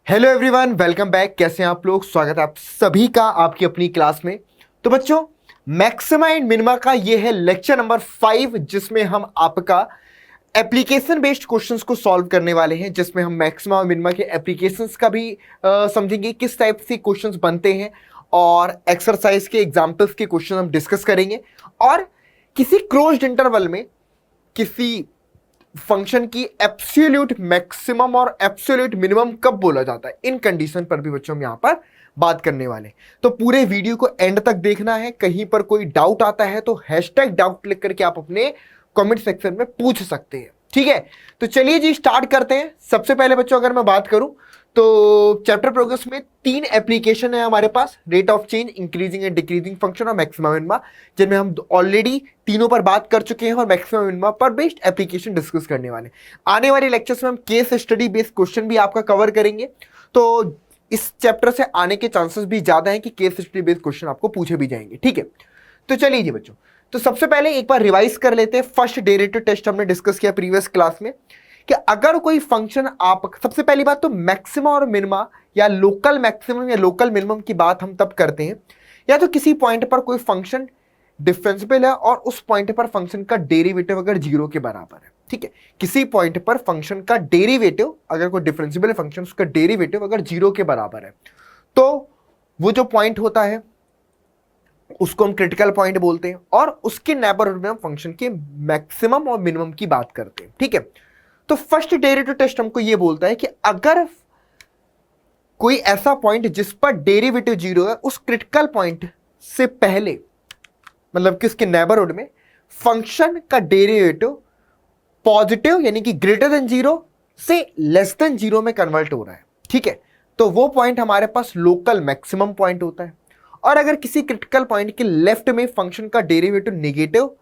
Hello everyone, welcome back. कैसे हैं आप लोग? स्वागत है आप सभी का आपकी अपनी क्लास में। तो बच्चों, मैक्सिमा एंड मिनिमा का ये है लेक्चर नंबर 5, जिसमें हम आपका एप्लीकेशन बेस्ड क्वेश्चंस को सॉल्व करने वाले हैं, जिसमें हम मैक्सिमा और मिनिमा के एप्लीकेशंस का भी समझेंगे, किस टाइप से क्वेश्चंस बनते हैं, और एक्सरसाइज के एग्जाम्पल्स के क्वेश्चन हम डिस्कस करेंगे। और किसी क्लोज्ड इंटरवल में किसी फंक्शन की एब्सोल्यूट मैक्सिमम और एब्सोल्यूट मिनिमम कब बोला जाता है, इन कंडीशन पर भी बच्चों हम यहां पर बात करने वाले हैं। तो पूरे वीडियो को एंड तक देखना है। कहीं पर कोई डाउट आता है तो हैशटैग डाउट लिख करके आप अपने कमेंट सेक्शन में पूछ सकते हैं, ठीक है? तो चलिए जी, स्टार्ट करते हैं। सबसे पहले बच्चों, अगर मैं बात करूं तो चैप्टर प्रोग्रेस में 3 एप्लीकेशन है हमारे पास: rate of change, increasing and decreasing function और मैक्सिमम मिनिमा, जिनमें हम ऑलरेडी तीनों पर बात कर चुके हैं और मैक्सिमम मिनिमा पर बेस्ड एप्लीकेशन डिस्कस करने वाले हैं। आने वाले लेक्चर्स में हम केस स्टडी बेस्ड क्वेश्चन भी आपका कवर करेंगे, तो इस चैप्टर से आने के चांसेस भी ज्यादा हैं कि केस स्टडी बेस्ड क्वेश्चन आपको पूछे भी जाएंगे, ठीक है? तो चलिए जी बच्चों, तो सबसे पहले एक बार रिवाइज कर लेते हैं। फर्स्ट डेरिवेटिव टेस्ट हमने डिस्कस किया प्रीवियस क्लास में कि अगर कोई फंक्शन आप, सबसे पहली बात तो मैक्सिमम और मिनिमा या लोकल मैक्सिमम या लोकल मिनिमम की बात हम तब करते हैं या तो किसी पॉइंट पर कोई फंक्शन डिफरेंशियल है और उस पॉइंट पर फंक्शन का डेरिवेटिव अगर 0 के बराबर है, ठीक है? किसी पॉइंट पर फंक्शन का डेरिवेटिव, अगर कोई डिफरेंशियल फंक्शन, उसका डेरिवेटिव अगर 0 के बराबर है, तो वो जो पॉइंट होता है उसको हम क्रिटिकल पॉइंट बोलते हैं, और उसके नेबरहुड में हम फंक्शन के मैक्सिमम और मिनिमम की बात करते हैं, ठीक है? तो फर्स्ट डेरिवेटिव टेस्ट हमको यह बोलता है कि अगर कोई ऐसा पॉइंट जिस पर डेरिवेटिव 0 है, उस क्रिटिकल पॉइंट से पहले, मतलब किसके नेबरहुड में, फंक्शन का डेरिवेटिव पॉजिटिव यानी कि ग्रेटर देन 0 से लेस देन 0 में कन्वर्ट हो रहा है, ठीक है? तो वो पॉइंट हमारे पास लोकल मैक्सिमम पॉइंट होता है। और अगर किसी क्रिटिकल पॉइंट के लेफ्ट में फंक्शन का डेरिवेटिव नेगेटिव,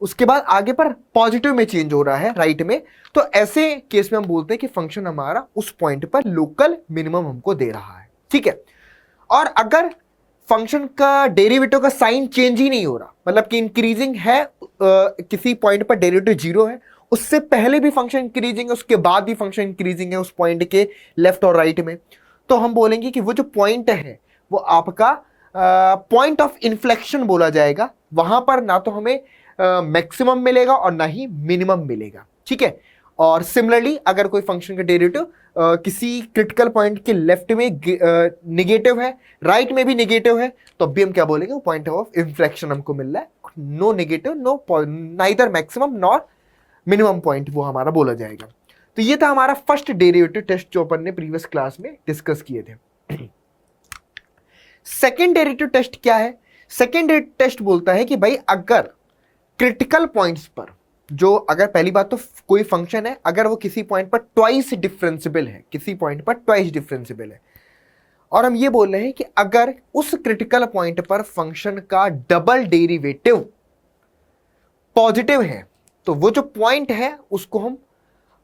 उसके बाद आगे पर पॉजिटिव में चेंज हो रहा है राइट में, तो ऐसे केस में हम बोलते हैं कि फंक्शन हमारा उस पॉइंट पर लोकल मिनिमम हमको दे रहा है, ठीक है? और अगर फंक्शन का डेरिवेटिव का साइन चेंज ही नहीं हो रहा, मतलब कि इंक्रीजिंग है, किसी पॉइंट पर डेरिवेटिव 0 है, उससे पहले भी फंक्शन इंक्रीजिंग है, उसके बाद भी फंक्शन इंक्रीजिंग है उस पॉइंट के लेफ्ट और राइट में, तो हम बोलेंगे कि वो जो पॉइंट है वो आपका पॉइंट ऑफ इन्फ्लेक्शन बोला जाएगा। वहां पर ना तो हमें मैक्सिमम मिलेगा और ना ही मिनिमम मिलेगा, ठीक है? और सिमिलरली अगर कोई फंक्शन का डेरिवेटिव किसी क्रिटिकल पॉइंट के लेफ्ट में नेगेटिव है, राइट में भी नेगेटिव है, तो अब भी हम क्या बोलेंगे, वो पॉइंट ऑफ इन्फ्लेक्शन हमको मिल रहा है। No negative, no, neither maximum nor minimum point वो हमारा बोला जाएगा। तो ये था हमारा फर्स्ट डेरिवेटिव टेस्ट जो अपन ने प्रीवियस क्लास में डिस्कस किए थे। सेकेंड डेरिवेटिव टेस्ट क्या है? सेकेंड डेरिवेटिव टेस्ट बोलता है कि भाई अगर क्रिटिकल पॉइंट्स पर, जो अगर पहली बात तो कोई फंक्शन है, अगर वो किसी पॉइंट पर ट्वाइस डिफरेंशिएबल है, किसी पॉइंट पर ट्वाइस डिफरेंशिएबल है, और हम ये बोल रहे हैं कि अगर उस क्रिटिकल पॉइंट पर फंक्शन का डबल डेरिवेटिव पॉजिटिव है, तो वो जो पॉइंट है उसको हम,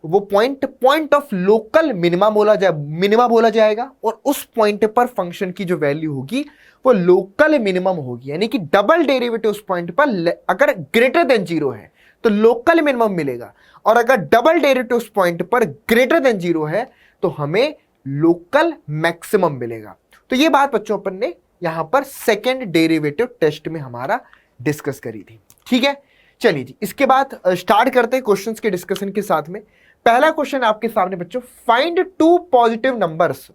वो पॉइंट ऑफ लोकल मिनिमा बोला जाएगा, और उस पॉइंट पर फंक्शन की जो वैल्यू होगी वो लोकल मिनिमम होगी। यानी कि डबल डेरिवेटिव उस पॉइंट पर अगर ग्रेटर देन 0 है तो लोकल मिनिमम मिलेगा, और अगर डबल डेरिवेटिव उस पॉइंट पर ग्रेटर देन 0 है तो हमें लोकल मैक्सिमम मिलेगा। तो ये बात बच्चों अपन ने यहां पर सेकेंड डेरिवेटिव टेस्ट में हमारा डिस्कस करी थी, ठीक है? चलिए जी, इसके बाद स्टार्ट करते हैं क्वेश्चंस के डिस्कशन के साथ में। पहला क्वेश्चन आपके सामने बच्चों, find 2 positive numbers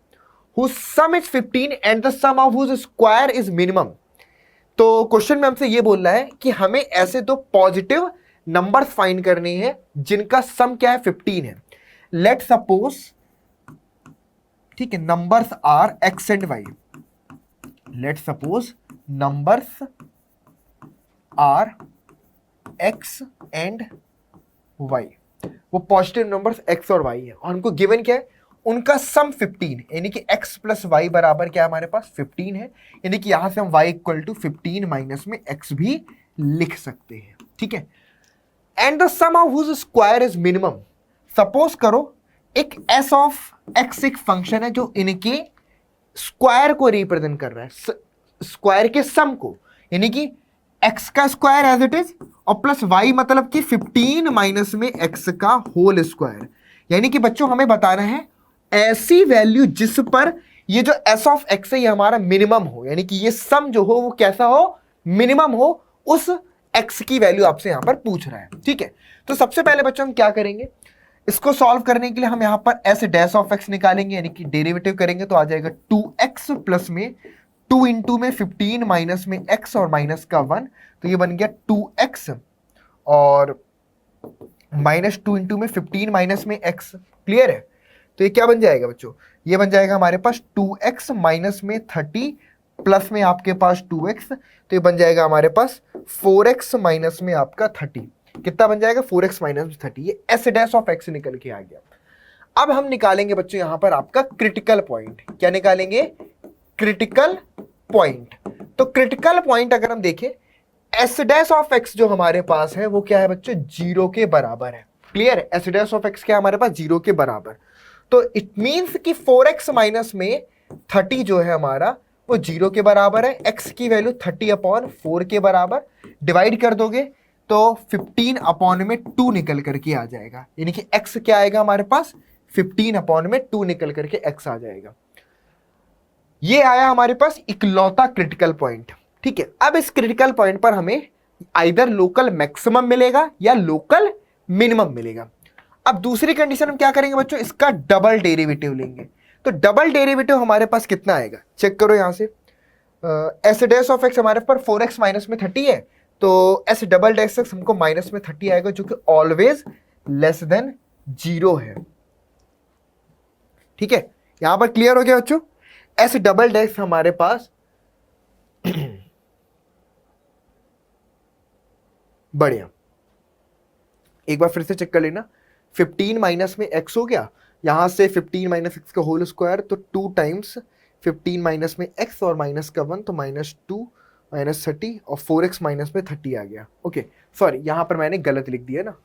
whose sum is 15 and the sum of whose square is minimum। तो क्वेश्चन में हमसे ये बोल रहा है कि हमें ऐसे 2 पॉजिटिव नंबर्स फाइंड करने हैं जिनका सम क्या है, 15 है। लेट सपोज, ठीक है, numbers are x and y. Let suppose numbers are x and y, वो पॉजिटिव नंबर्स एक्स और वाई है, और हमको गिवन क्या है, उनका सम 15, यानी कि x प्लस वाई बराबर क्या हमारे पास 15 है, यानी कि यहां से हम y इक्वल टू 15 माइनस में x भी लिख सकते हैं, ठीक है? And the sum of whose square is minimum. Suppose करो एक s ऑफ x एक फंक्शन है जो इनके स्क्वायर को रिप्रेजेंट कर रहा है, स्क्वायर के सम को, यानी कि x का स्क्वायर एज इट इज, और प्लस y मतलब कि 15 माइनस में x का होल स्क्वायर। यानी कि बच्चों हमें बताना है ऐसी वैल्यू जिस पर ये जो एस ऑफ एक्स है ये हमारा मिनिमम हो, यानी कि ये सम जो हो वो कैसा हो, मिनिमम हो, उस एक्स की वैल्यू आपसे यहां पर पूछ रहा है। ठीक है, तो सबसे पहले बच्चों हम क्या करेंगे, इसको सॉल्व करने के लिए हम यहां पर एस डैश ऑफ एक्स निकालेंगे, यानी कि डेरिवेटिव करेंगे तो आ जाएगा 2x प्लस में 2 इंटू में 15 माइनस में x और माइनस का 1, तो ये बन गया 2x और माइनस 2 इंटू में 15 माइनस में x। क्लियर है, तो ये क्या बन जाएगा बच्चों, ये बन जाएगा हमारे पास 2x माइनस में 30 प्लस में आपके पास 2x, तो ये बन जाएगा हमारे पास 4x माइनस में आपका 30। कितना बन जाएगा, 4x माइनस 30। ये एस डैश ऑफ एक्स निकल के आ गया। अब हम निकालेंगे बच्चों यहां पर आपका क्रिटिकल पॉइंट। क्या निकालेंगे, क्रिटिकल पॉइंट। तो क्रिटिकल पॉइंट अगर हम देखें, एस डैश ऑफ एक्स जो हमारे पास है वो क्या है बच्चों, 0 के बराबर है। क्लियर है, एस डैश ऑफ एक्स क्या है हमारे पास, 0 के बराबर। तो इट मींस कि 4x माइनस में 30 जो है हमारा वो 0 के बराबर है। x की वैल्यू 30/4 के बराबर, डिवाइड कर दोगे तो 15/2 निकल करके आ जाएगा, यानी कि x क्या आएगा हमारे पास, 15/2 निकल करके x आ जाएगा। ये आया हमारे पास इकलौता क्रिटिकल पॉइंट। ठीक है, अब इस क्रिटिकल पॉइंट पर हमें आइदर लोकल मैक्सिमम मिलेगा या लोकल मिनिमम मिलेगा। अब दूसरी कंडीशन हम क्या करेंगे बच्चों, इसका डबल डेरिवेटिव लेंगे। तो डबल डेरिवेटिव हमारे पास कितना आएगा, चेक करो यहां से। एस डैश ऑफ एक्स हमारे पास 4x माइनस में 30 है, तो एस डबल डैश एक्स हमको माइनस में 30 आएगा, जो कि ऑलवेज लेस देन 0 है। ठीक है, यहां पर क्लियर हो गया बच्चों। एस डबल डैश हमारे पास बढ़िया, एक बार फिर से चेक कर लेना। 15 माइनस में x हो गया, यहां से 15 माइनस एक्स का होल स्क्वायर, तो 2 टाइम्स 15 माइनस में x और माइनस का 1, तो -2 माइनस 30 और 4x माइनस में 30 आ गया। ओके सॉरी, यहां पर मैंने गलत लिख दिया ना,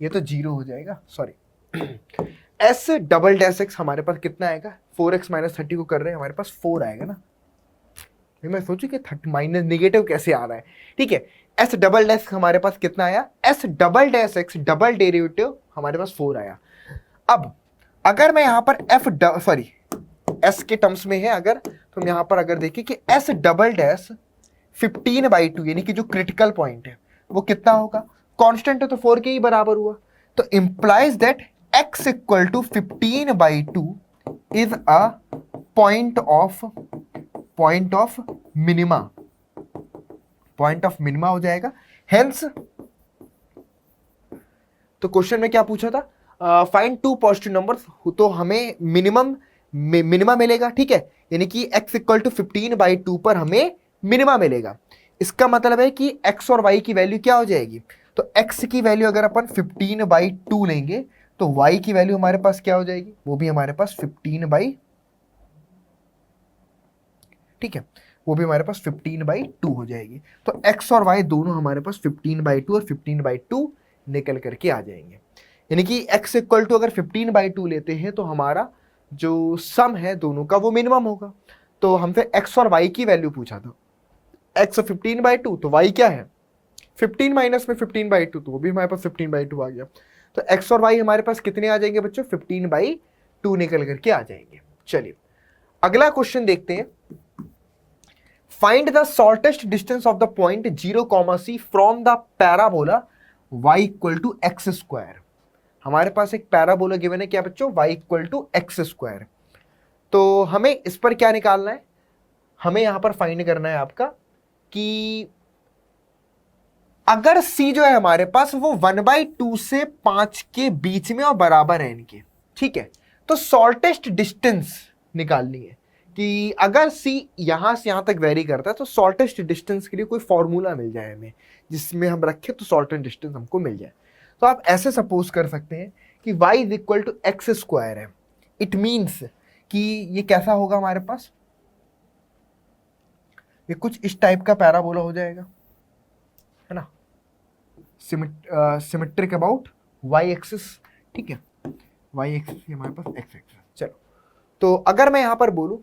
ये तो 0 हो जाएगा, sorry. S double dash x हमारे पास कितना आएगा, 4x माइनस 30 को कर रहे हैं, हमारे पास 4 आएगा ना। मैं सोचू कि 30 माइनस नेगेटिव कैसे आ रहा है। ठीक है, एस डबल डैश हमारे पास कितना आया, S double dash x double derivative हमारे पास 4 आया। अब अगर मैं यहां पर एस के टर्म्स में है अगर, तो हम यहां पर अगर देखें कि एस डबल डैश 15/2 यानी कि जो क्रिटिकल पॉइंट है वो कितना होगा, कांस्टेंट है तो 4 के ही बराबर हुआ, तो implies that x equal to 15/2 is a point of minima. Point of minima हो जाएगा। हेंस, तो क्वेश्चन में क्या पूछा था, फाइंड 2 पॉजिटिव नंबर्स, तो हमें मिनिमा मिलेगा। ठीक है, यानी कि x इक्वल टू 15/2 पर हमें मिनिमा मिलेगा। इसका मतलब है कि x और y की वैल्यू क्या हो जाएगी, तो x की वैल्यू अगर अपन 15/2 लेंगे तो y की वैल्यू हमारे पास क्या हो जाएगी, वो भी हमारे पास 15/, ठीक है, वो भी हमारे पास 15/2 हो जाएगी। तो x और y दोनों हमारे पास 15/2 और 15/2 निकल करके आ जाएंगे। यानी कि x इक्वल टू अगर 15/2 लेते हैं तो हमारा जो सम है दोनों का वो मिनिमम होगा। तो हमसे x और y की वैल्यू पूछा था, x 15/2, तो y क्या है 15 माइनस में 15/2, तो वो भी हमारे पास 15/2 आ गया। तो x और y हमारे पास कितने आ जाएंगे बच्चों, 15/2 निकल करके आ जाएंगे। चलिए अगला क्वेश्चन देखते हैं। Find the shortest distance of the point 0, from the parabola y equal to x square. हमारे पास एक पैराबोला गिवन है, क्या बच्चों, y equal to x square. तो हमें इस पर क्या निकालना है, हमें यहां पर फाइंड करना है आपका कि अगर c जो है हमारे पास वो 1/2 से 5 के बीच में और बराबर है इनके, ठीक है, तो शॉर्टेस्ट डिस्टेंस निकालनी है कि अगर c यहां से यहां तक वेरी करता है तो शॉर्टेस्ट डिस्टेंस के लिए कोई फॉर्मूला मिल जाए हमें, जिसमें हम रखें तो शॉर्टेस्ट डिस्टेंस हमको मिल जाए। तो आप ऐसे सपोज कर सकते हैं कि y is equal to x square है। इट मीन्स कि ये कैसा होगा हमारे पास, ये कुछ इस टाइप का पैराबोला हो जाएगा, है ना, सिमेट्रिक अबाउट y एक्सिस, ठीक है, y एक्सिस हमारे पास x एक्सिस। चलो, तो अगर मैं यहां पर बोलूं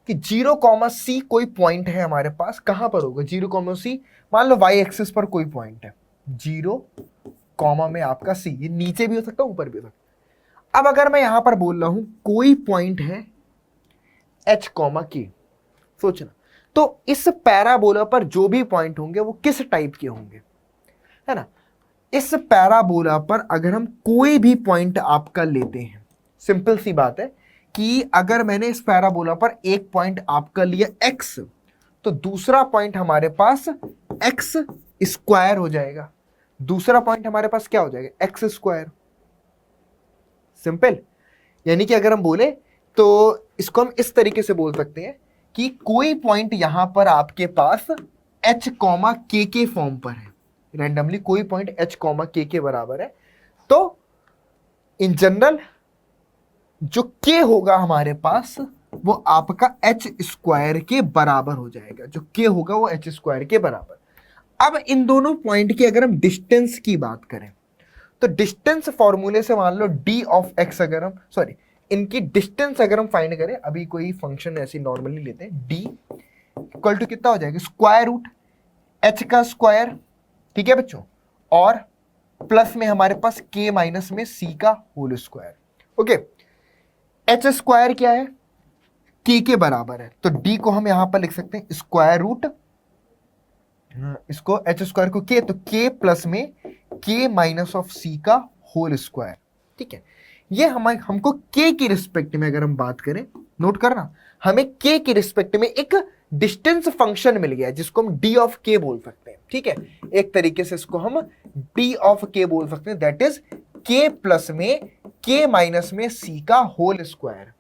कि 0, c कोई पॉइंट है हमारे पास, कहां पर होगा 0, c, मान लो y एक्सिस पर कोई पॉइंट है 0, में आपका c, ये नीचे भी हो सकता है ऊपर भी हो सकता है। अब अगर मैं यहां पर बोल रहा हूं कोई पॉइंट है h कॉमा के, सोचना, तो इस पैराबोला पर जो भी पॉइंट होंगे वो किस टाइप के होंगे, है ना। इस पैराबोला पर अगर हम कोई भी पॉइंट आपका लेते हैं, सिंपल सी बात है कि अगर मैंने इस पैराबोला पर एक पॉइंट आपका लिया x, तो दूसरा पॉइंट हमारे पास x स्क्वायर हो जाएगा, दूसरा पॉइंट हमारे पास क्या हो जाएगा, x स्क्वायर। सिंपल, यानी कि अगर हम बोले तो इसको हम इस तरीके से बोल सकते हैं कि कोई पॉइंट यहां पर आपके पास h कॉमा के फॉर्म पर है, रैंडमली कोई पॉइंट h कॉमा के बराबर है, तो इन जनरल जो k होगा हमारे पास वो आपका h स्क्वायर के बराबर हो जाएगा, जो k होगा वो h स्क्वायर के बराबर। अब इन दोनों पॉइंट की अगर हम डिस्टेंस की बात करें तो डिस्टेंस फॉर्मूले से मान लो d ऑफ x, अगर हम इनकी डिस्टेंस अगर हम फाइंड करें, अभी कोई फंक्शन ऐसी नॉर्मली लेते हैं, d इक्वल टू कितना हो जाएगा, स्क्वायर रूट h का स्क्वायर, ठीक है बच्चों, और प्लस में हमारे पास k माइनस में c का whole square. Okay, h square क्या है, k के बराबर है, तो d को हम यहां पर लिख सकते हैं स्क्वायर रूट, इसको h स्क्वायर को k, तो k प्लस में k माइनस ऑफ c का होल स्क्वायर। ठीक है, ये हमको k की रिस्पेक्ट में अगर हम बात करें, नोट करना, हमें k की रिस्पेक्ट में एक डिस्टेंस फंक्शन मिल गया जिसको हम d ऑफ k बोल सकते हैं। ठीक है, एक तरीके से इसको हम d ऑफ k बोल सकते हैं, दैट इज k प्लस में k माइनस में c का होल स्क्वायर।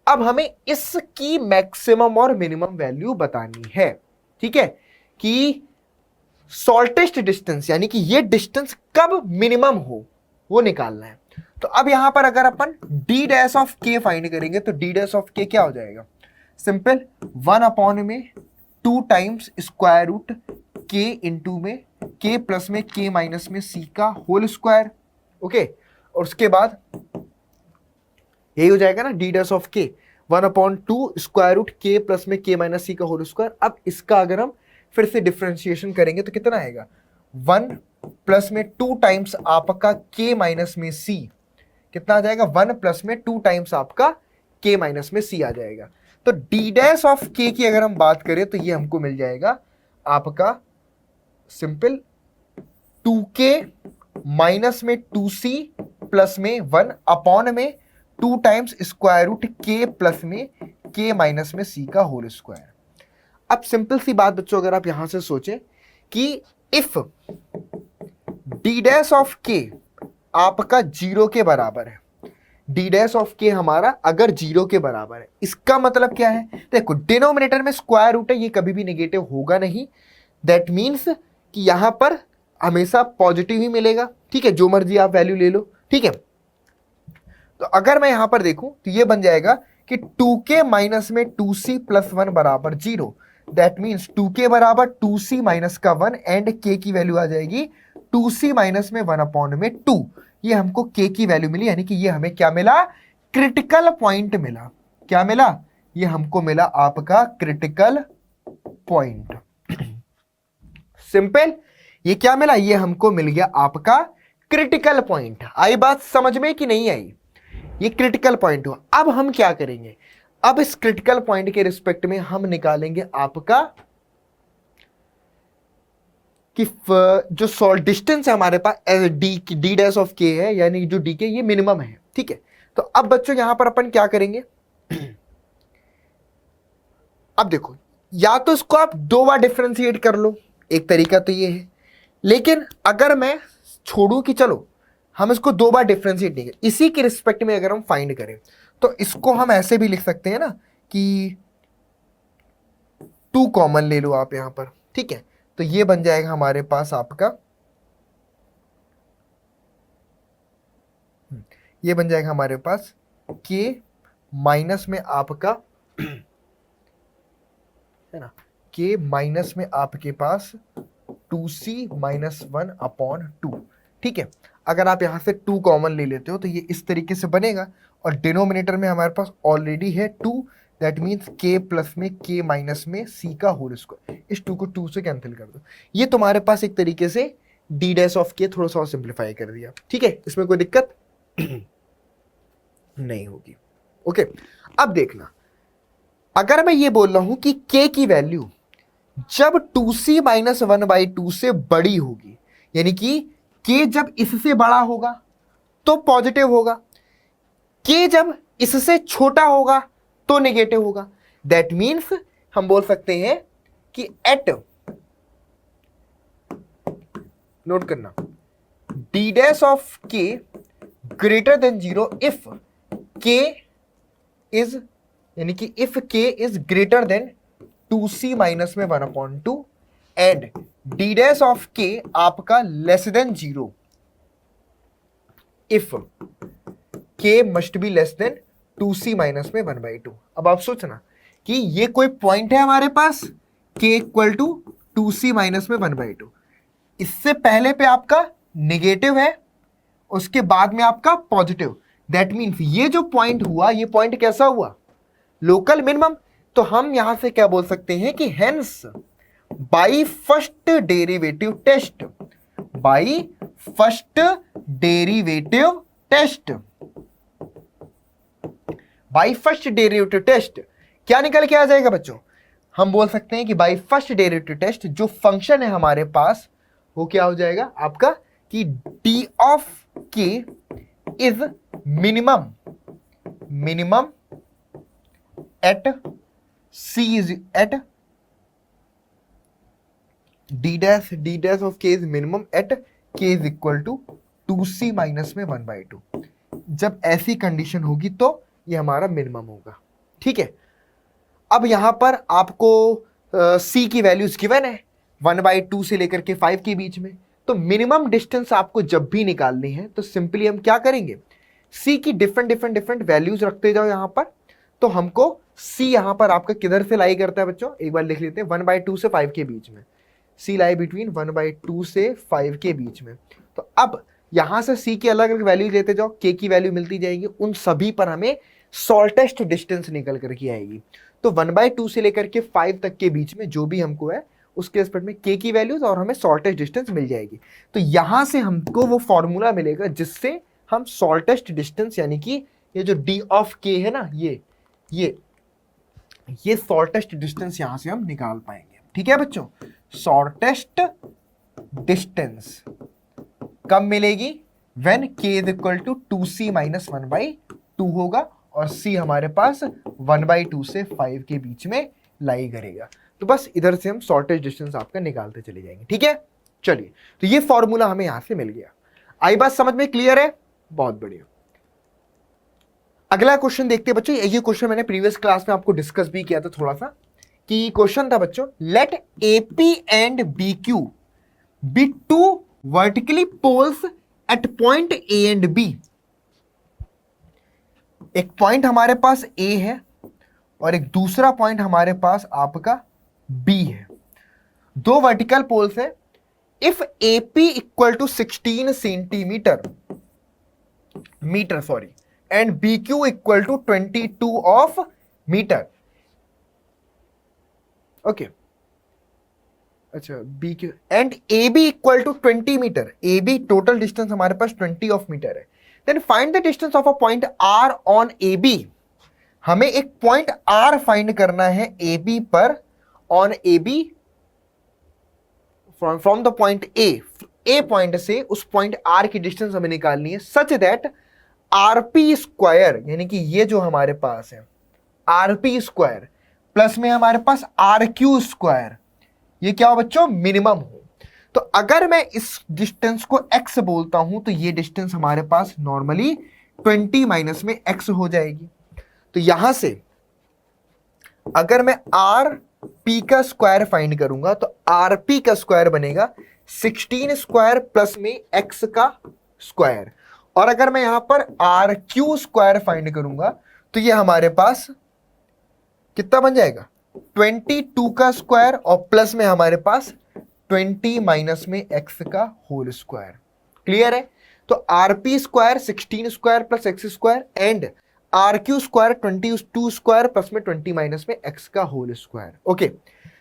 अब हमें इसकी मैक्सिमम और मिनिमम वैल्यू बतानी है। ठीक है, कि शॉर्टेस्ट डिस्टेंस यानी कि ये डिस्टेंस कब मिनिमम हो वो निकालना है। तो अब यहां पर अगर अपन d dash of k find करेंगे तो d डैश ऑफ k क्या हो जाएगा, सिंपल 1 अपॉन में 2 times square root k into में k प्लस में k माइनस में c का होल स्क्वायर। ओके, और उसके बाद यही हो जाएगा ना d dash of k 1 upon 2 square root k plus में k माइनस c का होल स्क्वायर। अब इसका अगर हम फिर से डिफरेंशिएशन करेंगे तो कितना आएगा, 1 प्लस में 2 टाइम्स आपका k माइनस में c, कितना आ जाएगा, 1 प्लस में 2 टाइम्स आपका k माइनस में c आ जाएगा। तो d डैश ऑफ k की अगर हम बात करें तो ये हमको मिल जाएगा आपका सिंपल 2k माइनस में 2c प्लस में 1 अपॉन में 2 times square root k plus में k माइनस में c का होल स्क्वायर। अब सिंपल सी बात बच्चों, अगर आप यहां से सोचें कि if d dash of k आपका 0 के बराबर है, d डैश ऑफ k हमारा अगर 0 के बराबर है, इसका मतलब क्या है, देखो डिनोमिनेटर में स्क्वायर रूट है, ये कभी भी नेगेटिव होगा नहीं, दैट मीन्स कि यहां पर हमेशा पॉजिटिव ही मिलेगा। ठीक है, जो मर्जी आप वैल्यू ले लो। ठीक है, तो अगर मैं यहां पर देखूं तो ये बन जाएगा कि 2k माइनस में 2c प्लस 1 बराबर 0, दैट मीन्स 2k बराबर 2c माइनस का 1 एंड k की वैल्यू आ जाएगी 2c माइनस में 1 अपॉन में 2। ये हमको k की वैल्यू मिली, यानी कि ये हमें क्या मिला, क्रिटिकल पॉइंट मिला। क्या मिला, ये हमको मिला आपका क्रिटिकल पॉइंट। सिंपल, ये क्या मिला, ये हमको मिल गया आपका क्रिटिकल पॉइंट। आई बात समझ में कि नहीं आई, ये क्रिटिकल पॉइंट हुआ। अब हम क्या करेंगे, अब इस क्रिटिकल पॉइंट के रिस्पेक्ट में हम निकालेंगे आपका कि जो डिस्टेंस है हमारे पास d डैश ऑफ k है, यानी जो d के ये मिनिमम है। ठीक है, तो अब बच्चों यहां पर अपन क्या करेंगे, अब देखो, या तो इसको आप 2 बार डिफरेंशिएट कर लो, एक तरीका तो ये है, लेकिन अगर मैं छोड़ू कि चलो हम इसको 2 बार डिफरेंशिएट नहीं करें, इसी के रिस्पेक्ट में अगर हम फाइंड करें तो इसको हम ऐसे भी लिख सकते हैं ना कि 2 कॉमन ले लो आप यहां पर। ठीक है, तो ये बन जाएगा हमारे पास आपका, ये बन जाएगा हमारे पास k माइनस में आपका है ना, k माइनस में आपके पास 2c माइनस 1 अपॉन 2। ठीक है, अगर आप यहां से 2 कॉमन ले लेते हो तो ये इस तरीके से बनेगा, और डिनोमिनेटर में हमारे पास ऑलरेडी है 2, दैट मीन्स k प्लस में k माइनस में c का होल स्क्वायर। इस 2 को 2 से कैंसिल कर दो, ये तुम्हारे पास एक तरीके से d डैश ऑफ k थोड़ा सा और सिंप्लीफाई कर दिया। ठीक है, इसमें कोई दिक्कत नहीं होगी। ओके, अब देखना, अगर मैं ये बोल रहा हूं कि k की वैल्यू जब 2c माइनस 1/2 से बड़ी होगी, यानी कि k जब इससे बड़ा होगा तो पॉजिटिव होगा, k जब इससे छोटा होगा तो नेगेटिव होगा। दैट मीन्स हम बोल सकते हैं कि एट, नोट करना, d dash of k greater than 0 if k is, यानी कि if k is greater than 2c minus में 1/2 and d dash of k आपका less than 0 if k must be less than 2c minus में 1/2। अब आप सोचना कि ये कोई पॉइंट है हमारे पास k equal to 2c minus में 1/2, इससे पहले पे आपका नेगेटिव है, उसके बाद में आपका पॉजिटिव। दैट मीन्स ये जो पॉइंट हुआ, ये पॉइंट कैसा हुआ, लोकल मिनिमम। तो हम यहां से क्या बोल सकते हैं कि hence by first derivative test, by first derivative test, by first derivative test क्या निकल के आ जाएगा बच्चों, हम बोल सकते हैं कि बाई फर्स्ट डेरिवेटिव टेस्ट जो फंक्शन है हमारे पास वो क्या हो जाएगा आपका कि d of k is minimum, minimum at c is at d dash of k is minimum at k is equal to 2c minus में 1/2। जब ऐसी कंडीशन होगी तो ये हमारा मिनिमम होगा। ठीक है, अब यहां पर आपको c की वैल्यूज गिवन है 1/2 से लेकर के 5 के बीच में, तो मिनिमम डिस्टेंस आपको जब भी निकालनी है तो सिंपली हम क्या करेंगे, c की डिफरेंट वैल्यूज रखते जाओ यहां पर। तो हमको c यहां पर आपका किधर से लाई करता है बच्चों, एक बार लिख लेते हैं, 1/2 से 5 के बीच में, c लाई बिटवीन 1/2 से 5 के बीच में। तो अब यहां से c की अलग अलग वैल्यू लेते जाओ, k की वैल्यू मिलती जाएगी, उन सभी पर हमें शॉर्टेस्ट डिस्टेंस निकल करके आएगी। तो 1/2 से लेकर के 5 तक के बीच में जो भी हमको है उसके रेस्पेक्ट में k की वैल्यूज और हमें शॉर्टेस्ट डिस्टेंस मिल जाएगी। तो यहां से हमको वो फॉर्मूला मिलेगा जिससे हम शॉर्टेस्ट डिस्टेंस, यानी कि ये जो d ऑफ k है ना, ये शॉर्टेस्ट डिस्टेंस यहां से हम निकाल पाएंगे। ठीक है बच्चों, शॉर्टेस्ट डिस्टेंस कब मिलेगी, when k is equal to 2c minus 1/2 होगा और c हमारे पास 1/2 से 5 के बीच में लाई करेगा। तो बस इधर से हम शॉर्टेस्ट डिस्टेंस आपका निकालते चले जाएंगे। ठीक है, चलिए, तो ये फॉर्मूला हमें यहां से मिल गया। आई बात समझ में क्लियर है, बहुत बढ़िया। अगला क्वेश्चन देखते हैं बच्चों। ये क्वेश्चन मैंने प्रीवियस क्लास में आपको डिस्कस भी किया था थोड़ा सा, कि क्वेश्चन था बच्चों, let AP and BQ be two vertically poles at point A and B। एक पॉइंट हमारे पास A है और एक दूसरा पॉइंट हमारे पास आपका B है, दो वर्टिकल पोल्स है। If AP equal to 16 centimetre and BQ equal to 22 of metre. Okay, अच्छा, BQ and AB equal to 20 metre, AB total distance हमारे पास 20 ऑफ मीटर है। Then find the distance of a point R on AB। हमें एक point R find करना है AB पर, on AB from the point A point से उस पॉइंट R की डिस्टेंस हमें निकालनी है, सच दैट RP स्क्वायर, यानी कि ये जो हमारे पास है RP स्क्वायर प्लस में हमारे पास RQ स्क्वायर, ये क्या हो बच्चों, मिनिमम हो। तो अगर मैं इस डिस्टेंस को x बोलता हूं तो ये डिस्टेंस हमारे पास नॉर्मली 20 माइनस में x हो जाएगी। तो यहां से अगर मैं RP का स्क्वायर फाइंड करूंगा तो RP का स्क्वायर बनेगा 16 स्क्वायर प्लस में x का स्क्वायर, और अगर मैं यहां पर RQ स्क्वायर फाइंड करूंगा तो ये हमारे पास कितना बन जाएगा, 22 का स्क्वायर और प्लस में हमारे पास 20 माइनस में x का होल स्क्वायर। क्लियर है? तो RP square 16 square plus x square and RQ square 22 square plus में 20 माइनस में x का होल स्क्वायर। ओके,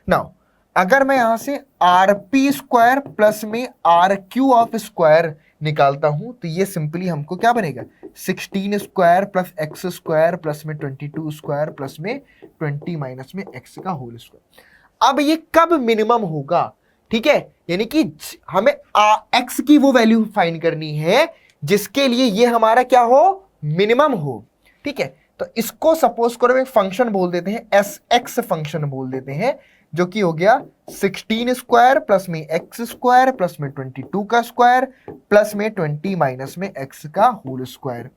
नाउ अगर मैं यहां से RP स्क्वायर प्लस में RQ ऑफ स्क्वायर निकालता हूं तो ये सिंपली हमको क्या बनेगा, 16 square plus x square plus में 22 स्क्वायर प्लस में 20 माइनस में एक्स का होल स्क्वायर। अब ये कब मिनिमम होगा, ठीक है, यानी कि हमें एक्स की वो वैल्यू फाइंड करनी है जिसके लिए ये हमारा क्या हो, मिनिमम हो, ठीक है। तो इसको सपोज करो एक फंक्शन बोल देते हैं, एस एक्स फंक्शन बोल देते हैं, जो कि हो गया 16 स्क्वायर प्लस में एक्स स्क्वायर प्लस में 22 का स्क्वायर प्लस में 20 माइनस में एक्स का होल स्क्वायर।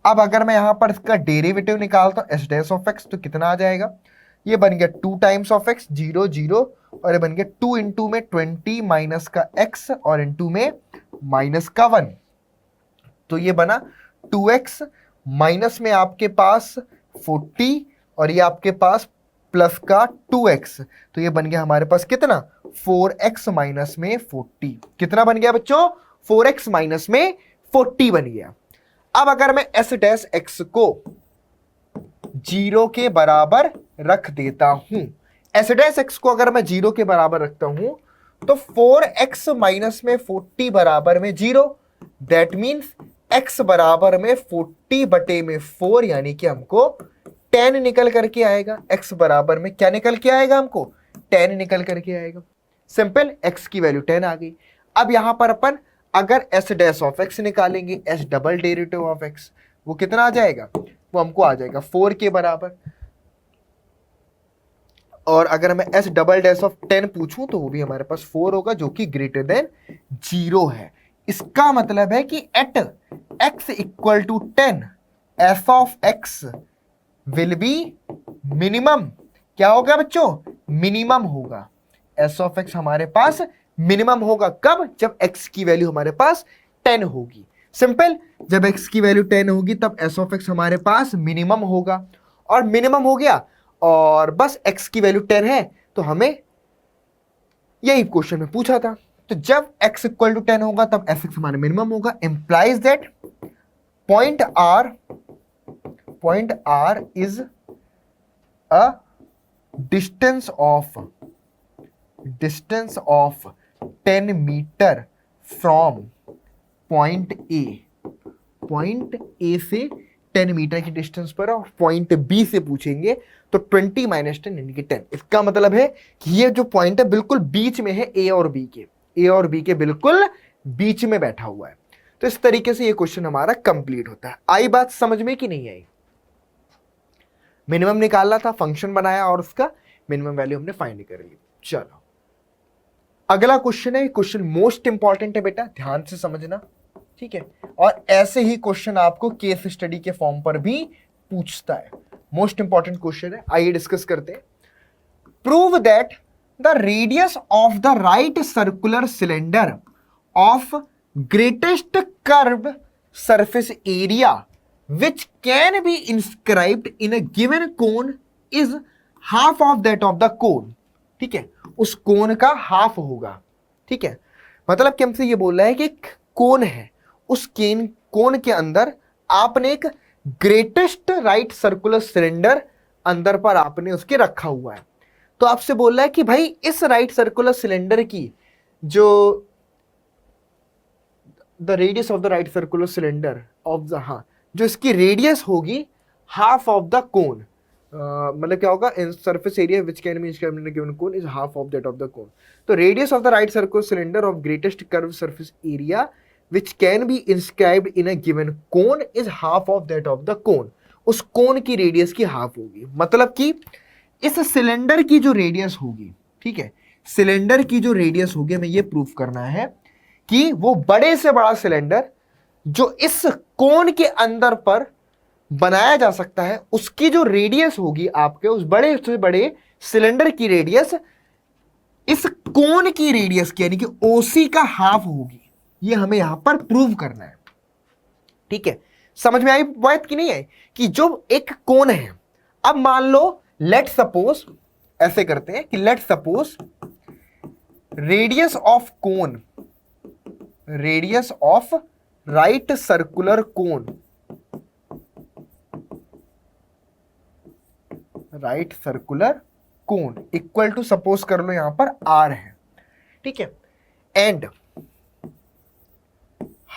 अब अगर मैं यहां पर इसका डेरिवेटिव निकालता हूं एस डैश ऑफ एक्स, तो कितना आ जाएगा, ये बन गया 2 टाइम्स ऑफ एक्स, 0 0, और ये बन गया 2 इंटू में 20 माइनस का एक्स और इंटू में माइनस का 1, तो ये बना 2x माइनस में आपके पास 40 और ये आपके पास प्लस का 2x, तो ये बन गया हमारे पास कितना, 4x माइनस में 40। कितना बन गया बच्चों, 4x माइनस में 40 बन गया। अब अगर मैं s डैश x को 0 के बराबर रख देता हूं, s डैश x को अगर मैं 0 के बराबर रखता हूं तो 4x माइनस में 40 बराबर में 0, दैट मीन्स x बराबर में 40 बटे में 4, यानी कि हमको 10 निकल करके आएगा। x बराबर में क्या निकल के आएगा, हमको 10 निकल करके आएगा। सिंपल, x की वैल्यू 10 आ गई। अब यहां पर अपन अगर s डैश ऑफ x निकालेंगे, s double derivative of x, वो कितना आ जाएगा, वो हमको आ जाएगा 4 के बराबर। और अगर मैं s डबल डैश ऑफ 10 पूछूं तो वो भी हमारे पास 4 होगा, जो कि ग्रेटर देन 0 है। इसका मतलब है कि at x equal to 10 f of x will be minimum. क्या होगा बच्चों, मिनिमम होगा। s ऑफ x हमारे पास मिनिमम होगा कब, जब x की वैल्यू हमारे पास 10 होगी। सिंपल, जब x की वैल्यू 10 होगी तब s ऑफ x हमारे पास मिनिमम होगा, और मिनिमम हो गया और बस x की वैल्यू 10 है, तो हमें यही क्वेश्चन में पूछा था। तो जब x इक्वल टू 10 होगा तब f हमारा मिनिमम होगा। Implies that point r is a distance of 10 metre from point A से 10 मीटर की डिस्टेंस पर, और पॉइंट बी से पूछेंगे तो 20 माइनस 10 यानी कि 10। इसका मतलब है कि ये जो पॉइंट है बिल्कुल बीच में है ए और बी के बिल्कुल बीच में बैठा हुआ है। तो इस तरीके से ये क्वेश्चन हमारा कंप्लीट होता है। आई बात समझ में कि नहीं आई? मिनिमम निकालना था, फंक्शन बनाया और उसका मिनिमम वैल्यू हमने फाइंड कर ली। चलो अगला क्वेश्चन है, क्वेश्चन मोस्ट इंपॉर्टेंट है बेटा, ध्यान से समझना, ठीक है। और ऐसे ही क्वेश्चन आपको केस स्टडी के फॉर्म पर भी पूछता है। मोस्ट इंपॉर्टेंट क्वेश्चन है, आइए डिस्कस करते हैं। Prove that the radius of the right circular cylinder of greatest curve surface area which can be inscribed in a given cone is half of that of the cone। ठीक है, उस कोन का half होगा। ठीक है, मतलब कि हमसे ये बोल रहा है कि एक कोन है, उस कोन के अंदर आपने एक ग्रेटेस्ट राइट सर्कुलर सिलेंडर अंदर पर आपने उसके रखा हुआ है। तो आपसे बोल रहा है कि भाई इस राइट सर्कुलर सिलेंडर की जो the radius of the right circular cylinder of the, जो इसकी रेडियस होगी हाफ ऑफ द कोन, मतलब क्या होगा, in surface area which can be inscribed in a given cone is half of that of the cone. तो radius of the right circular cylinder of greatest curve surface area which can be inscribed in a given cone is half of that of the cone. उस cone की radius की half होगी, मतलब कि इस cylinder की जो रेडियस होगी, ठीक है, सिलेंडर की जो रेडियस होगी, हमें ये प्रूफ करना है कि वो बड़े से बड़ा सिलेंडर जो इस कोन के अंदर पर बनाया जा सकता है, उसकी जो रेडियस होगी आपके उस बड़े से बड़े सिलेंडर की रेडियस इस कोन की रेडियस की यानी कि ओसी का हाफ होगी। ये हमें यहां पर प्रूव करना है। ठीक है, समझ में आई बात कि नहीं आई? कि जो एक कोन है, अब मान लो लेट सपोज, ऐसे करते हैं कि let suppose radius of cone, radius of right circular cone, right circular cone equal to suppose कर लो यहां पर r है। ठीक है, and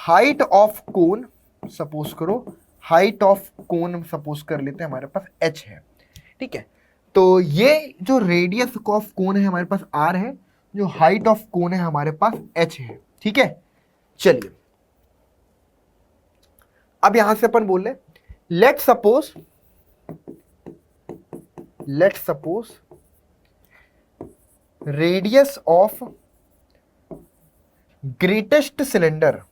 height of cone, suppose करो हाइट ऑफ कोन सपोज कर लेते हैं हमारे पास h है, ठीक है। तो ये जो रेडियस ऑफ कोन है हमारे पास r है, जो हाइट ऑफ कोन है हमारे पास h है, ठीक है। चलिए अब यहां से अपन बोल रहे let suppose radius of greatest cylinder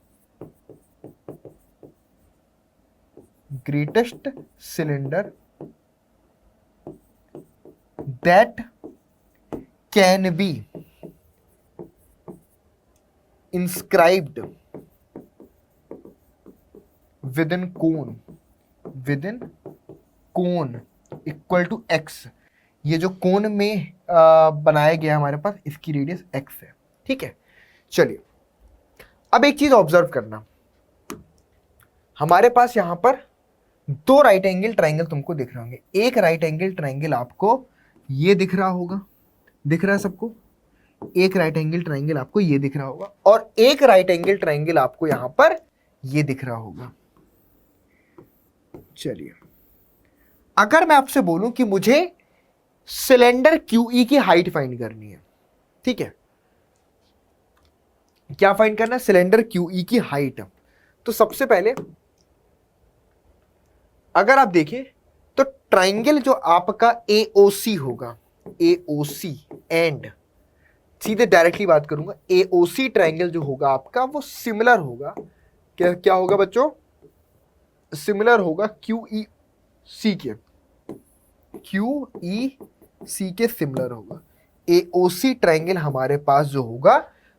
that can be inscribed within cone equal to x। ये जो कोन में बनाया गया हमारे पास, इसकी रेडियस x है, ठीक है। चलिए अब एक चीज ऑब्जर्व करना, हमारे पास यहां पर दो राइट एंगल ट्राइंगल तुमको दिख रहे होंगे। एक राइट एंगल ट्राइंगल आपको ये दिख रहा होगा, दिख रहा है सबको? एक राइट एंगल ट्राइंगल आपको ये दिख रहा होगा, और एक राइट एंगल ट्राइंगल आपको यहां पर ये दिख रहा होगा। चलिए अगर मैं आपसे बोलूं कि मुझे सिलेंडर QE की हाइट फाइंड करनी है, ठीक है, क्या फाइंड करना है? सिलेंडर QE की हाइट। तो सबसे पहले अगर आप देखें तो ट्राइंगल जो आपका AOC होगा, AOC एंड सीधे डायरेक्टली बात करूंगा, AOC ट्राइंगल जो होगा आपका वो सिमिलर होगा, क्या होगा बच्चों? सिमिलर होगा QEC के सिमिलर होगा। AOC ट्राइंगल हमारे पास जो होगा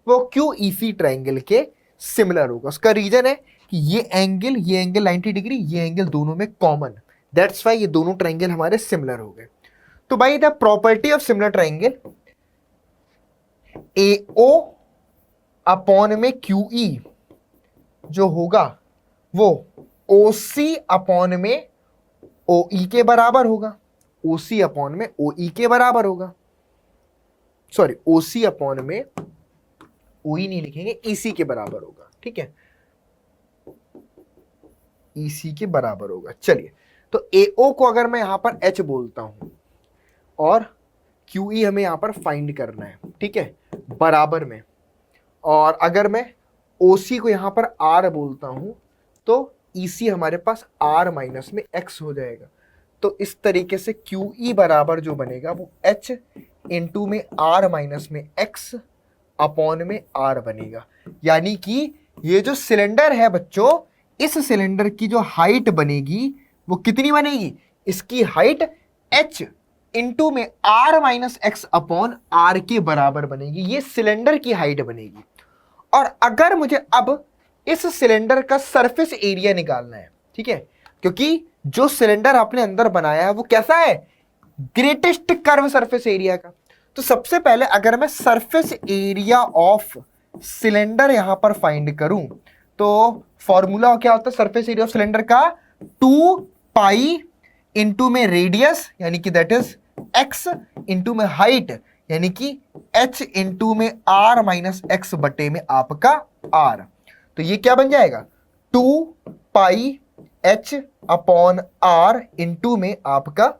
वो QEC ट्राइंगल के सिमिलर होगा। उसका रीजन है कि ये एंगल 90 डिग्री, ये एंगल दोनों में कॉमन, दैट्स वाई ये दोनों ट्राइंगल हमारे सिमिलर हो गए। तो भाई the property of similar triangle, AO upon में QE जो होगा वो OC अपॉन में OE के बराबर होगा, OC अपॉन में OE के बराबर होगा, सॉरी OC अपॉन में OE नहीं लिखेंगे, EC के बराबर होगा, ठीक है, EC के बराबर होगा। चलिए तो AO को अगर मैं यहां पर H बोलता हूं और QE हमें यहां पर फाइंड करना है, ठीक है, बराबर में, और अगर मैं OC को यहां पर R बोलता हूं तो EC हमारे पास R माइनस में X हो जाएगा। तो इस तरीके से QE बराबर जो बनेगा वो H इंटू में R माइनस में X अपॉन में R बनेगा। यानी कि ये जो सिलेंडर है बच्चों, इस सिलेंडर की जो हाइट बनेगी वो कितनी बनेगी? इसकी हाइट H इंटू में R minus X upon R के बराबर बनेगी। ये सिलेंडर की हाइट बनेगी। और अगर मुझे अब इस सिलेंडर का सरफेस एरिया निकालना है, ठीक है, क्योंकि जो सिलेंडर आपने अंदर बनाया है वो कैसा है? ग्रेटेस्ट कर्व सरफेस एरिया का। तो सबसे पहले अगर मैं सरफेस एरिया ऑफ सिलेंडर यहां पर फाइंड करूं तो फॉर्मूला क्या होता है सरफेस एरिया ऑफ सिलेंडर का? 2 पाई इंटू में रेडियस यानी कि दैट इज x इंटू में हाइट यानी कि h इंटू में r माइनस x बटे में आपका r। तो ये क्या बन जाएगा? 2 पाई h अपॉन r इंटू में आपका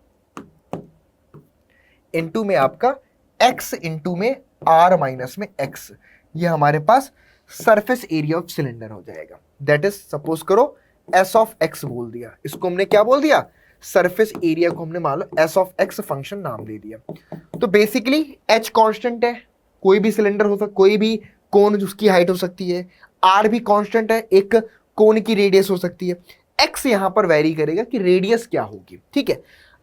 x इंटू में r माइनस में x। ये हमारे पास सरफेस एरिया ऑफ सिलेंडर हो जाएगा। दैट इज सपोज करो s ऑफ x बोल दिया, इसको हमने क्या बोल दिया? सरफेस एरिया को हमने मान लो s ऑफ x फंक्शन नाम दे दिया। तो बेसिकली h कांस्टेंट है, कोई भी सिलेंडर हो सकता, कोई भी कोन जिसकी हाइट हो सकती है, r भी कांस्टेंट है, एक कोन की रेडियस हो सकती है, x यहां पर वेरी करेगा कि रेडियस क्या होगी, ठीक है।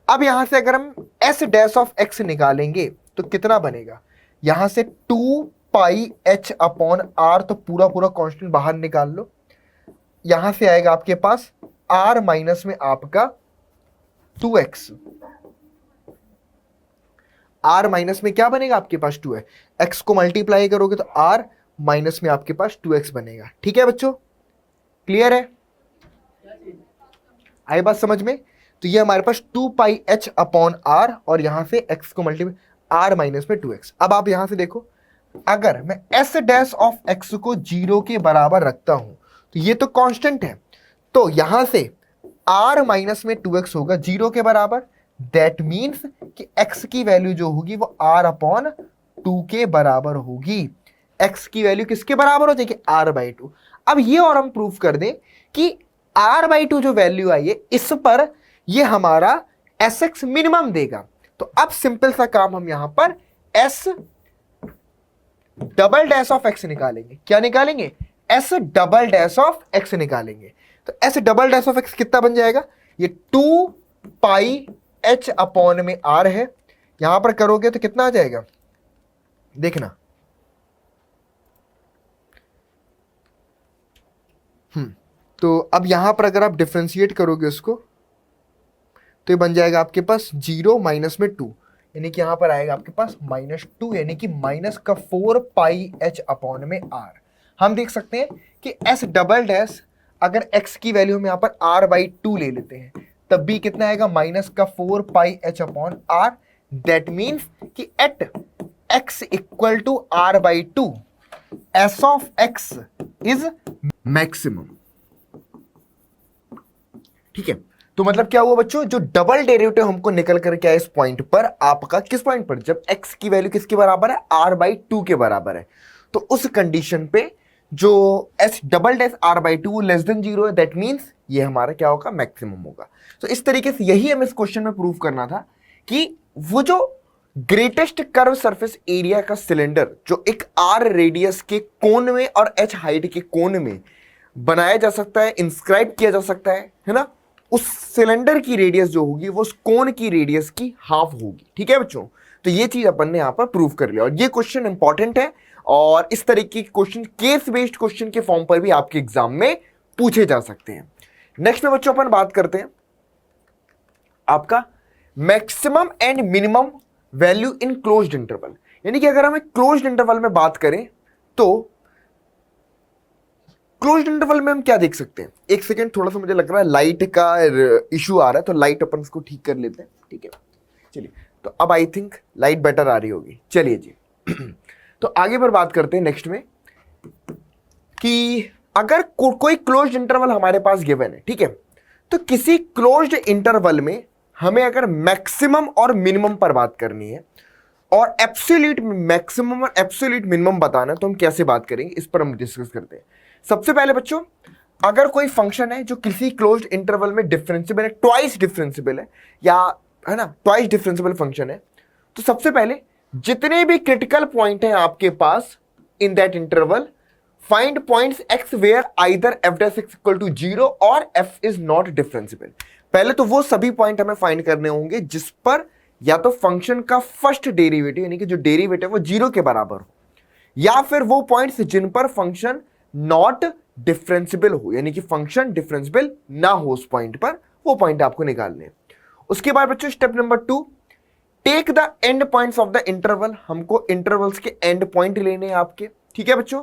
अब यहां से अगर हम s डैश ऑफ x निकालेंगे तो कितना बनेगा? यहां से 2 पाई h अपॉन r, तो पूरा पूरा कांस्टेंट बाहर निकाल लो, यहां से आएगा आपके पास r माइनस में आपका 2x, r माइनस में क्या बनेगा आपके पास? 2 है, x को मल्टीप्लाई करोगे तो r माइनस में आपके पास 2x बनेगा। ठीक है बच्चों, क्लियर है? आई बात समझ में? तो ये हमारे पास 2 पाई h अपॉन r और यहां से x को मल्टीप्लाई r माइनस में 2x। अब आप यहां से देखो, अगर मैं s डैश ऑफ x को 0 के बराबर रखता हूं ये तो कांस्टेंट है, तो यहां से r माइनस में 2x होगा 0 के बराबर। दैट मीन्स कि x की वैल्यू जो होगी वो r अपॉन 2 के बराबर होगी। x की वैल्यू किसके बराबर हो जाएगी, r/2। अब ये और हम प्रूफ कर दें कि r/2 जो वैल्यू आई है इस पर ये हमारा sx मिनिमम देगा। तो अब सिंपल सा काम हम यहां पर s double dash of x निकालेंगे। क्या निकालेंगे, s double dash of x निकालेंगे। तो s double dash of x कितना बन जाएगा, ये 2 पाई h अपॉन में r है, यहां पर करोगे तो कितना आ जाएगा देखना। तो अब यहां पर अगर आप डिफरेंशिएट करोगे उसको तो ये बन जाएगा आपके पास 0 माइनस में 2, यानी कि यहां पर आएगा आपके पास -2, यानी कि माइनस का 4 पाई h अपॉन में r। हम देख सकते हैं कि s डबल डैश अगर x की वैल्यू हम यहां पर r/2 ले लेते हैं तब भी कितना आएगा, माइनस का 4 pi h upon r। That means कि at x equal to r/2 s of x is maximum. ठीक है, तो मतलब क्या हुआ बच्चों, जो डबल डेरिवेटिव हमको निकल करके आया इस पॉइंट पर, आपका किस पॉइंट पर, जब x की वैल्यू किसके बराबर है, r/2 के बराबर है, तो उस कंडीशन पे जो s double dash r/2 less than 0 है, दैट मीन्स ये हमारा क्या होगा, मैक्सिमम होगा। तो इस तरीके से यही हमें इस क्वेश्चन में प्रूव करना था कि वो जो ग्रेटेस्ट कर्व सरफेस एरिया का सिलेंडर जो एक r रेडियस के कोन में और h हाइट के कोन में बनाया जा सकता है, इंस्क्राइब किया जा सकता है ना, उस सिलेंडर की रेडियस जो होगी वो उस कोन की रेडियस की हाफ होगी। ठीक है बच्चों, तो ये चीज अपन ने यहां पर प्रूव कर लिया और ये क्वेश्चन इंपॉर्टेंट है और इस तरीके के क्वेश्चन केस बेस्ड क्वेश्चन के फॉर्म पर भी आपके एग्जाम में पूछे जा सकते हैं। नेक्स्ट में बच्चों अपन बात करते हैं आपका maximum and minimum value in closed interval, यानी कि अगर हम एक क्लोज्ड इंटरवल में बात करें तो क्लोज्ड इंटरवल में हम क्या देख सकते हैं। एक सेकेंड, थोड़ा सा मुझे लग रहा है लाइट का इशू आ रहा है, तो लाइट अपन इसको ठीक कर लेते हैं। ठीक है, चलिए, तो अब आई थिंक लाइट बेटर आ रही होगी। चलिए जी तो आगे पर बात करते हैं नेक्स्ट में कि अगर कोई क्लोज्ड इंटरवल हमारे पास गिवन है, ठीक है, तो किसी क्लोज्ड इंटरवल में हमें अगर मैक्सिमम और मिनिमम पर बात करनी है और एब्सोल्यूट मैक्सिमम और एब्सोल्यूट मिनिमम बताना है, तो हम कैसे बात करेंगे इस पर हम डिस्कस करते हैं। सबसे पहले बच्चों, अगर कोई फंक्शन है जो किसी क्लोज्ड इंटरवल में डिफरेंशिएबल है, ट्वाइस डिफरेंशिएबल है, या है ना ट्वाइस डिफरेंशिएबल फंक्शन है, तो सबसे पहले जितने भी क्रिटिकल पॉइंट हैं आपके पास in that interval, find points x where either f' equal to 0 और f इज नॉट डिफरेंशिएबल। पहले तो वो सभी पॉइंट हमें फाइंड करने होंगे जिस पर या तो फंक्शन का फर्स्ट डेरिवेटिव यानी कि जो डेरिवेटिव वो 0 के बराबर हो, या फिर वो पॉइंट्स जिन पर फंक्शन नॉट डिफरेंशिएबल हो, यानी कि फंक्शन डिफरेंशिएबल ना हो उस पॉइंट पर, वो पॉइंट आपको निकालने हैं। उसके बाद बच्चों step number 2, take the end points of the interval, हमको इंटरवल्स के एंड पॉइंट लेने हैं आपके। ठीक है बच्चों,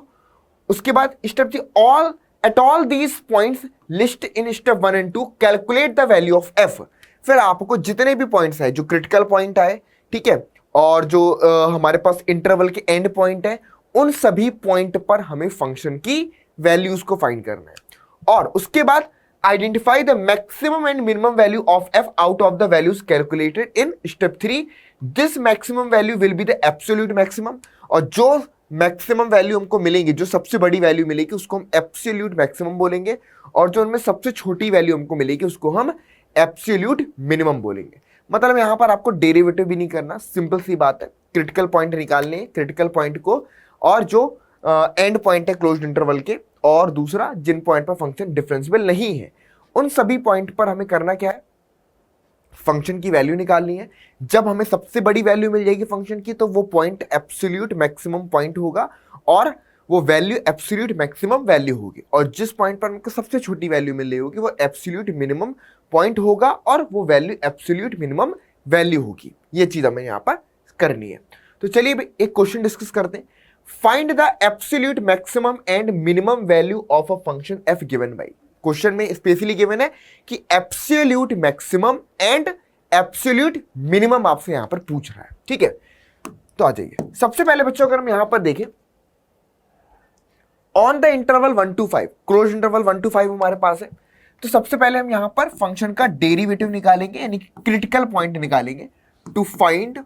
उसके बाद step 3, all at all these points list in step 1 and 2 calculate the value of f। फिर आपको जितने भी पॉइंट्स आए, जो क्रिटिकल पॉइंट आए, ठीक है, और जो हमारे पास इंटरवल के एंड पॉइंट है, उन सभी पॉइंट पर हमें फंक्शन की वैल्यूज को फाइंड करना है। और उसके बाद identify the maximum and minimum value of f out of the values calculated in step 3। This maximum value will be the absolute maximum, और जो मैक्सिमम वैल्यू हमको मिलेंगी, जो सबसे बड़ी वैल्यू मिलेगी उसको हम एब्सोल्यूट मैक्सिमम बोलेंगे, और जो उनमें सबसे छोटी वैल्यू हमको मिलेगी उसको हम एब्सोल्यूट मिनिमम बोलेंगे। मतलब यहां पर आपको डेरिवेटिव भी नहीं करना, सिंपल सी बात है, क्रिटिकल पॉइंट निकालने हैं, क्रिटिकल पॉइंट को, और जो एंड पॉइंट है क्लोज्ड इंटरवल के, और दूसरा जिन पॉइंट पर फंक्शन डिफरेंशिएबल नहीं है, उन सभी पॉइंट पर हमें करना क्या है, फंक्शन की वैल्यू निकालनी है। जब हमें सबसे बड़ी वैल्यू मिल जाएगी फंक्शन की, तो वो पॉइंट एब्सोल्यूट मैक्सिमम पॉइंट होगा और वो वैल्यू एब्सोल्यूट मैक्सिमम वैल्यू होगी, और जिस पॉइंट पर हमको सबसे छोटी वैल्यू मिल रही होगी वो एब्सोल्यूट मिनिमम पॉइंट होगा, और वो वैल्यू एब्सोल्यूट मिनिमम वैल्यू होगी। ये चीज हमें यहाँ पर करनी है। तो चलिए एक क्वेश्चन डिस्कस करते हैं। Find the absolute maximum and minimum value of a function f given bye. Question में स्पेशली गिवन है कि absolute maximum and absolute minimum आपसे यहां पर पूछ रहा है। ठीक है, तो आ जाइए। सबसे पहले बच्चों अगर हम यहां पर देखें on the interval 1 to 5, close interval 1 to 5 हमारे पास है। तो सबसे पहले हम यहां पर फंक्शन का डेरिवेटिव निकालेंगे, यानी क्रिटिकल पॉइंट निकालेंगे। To find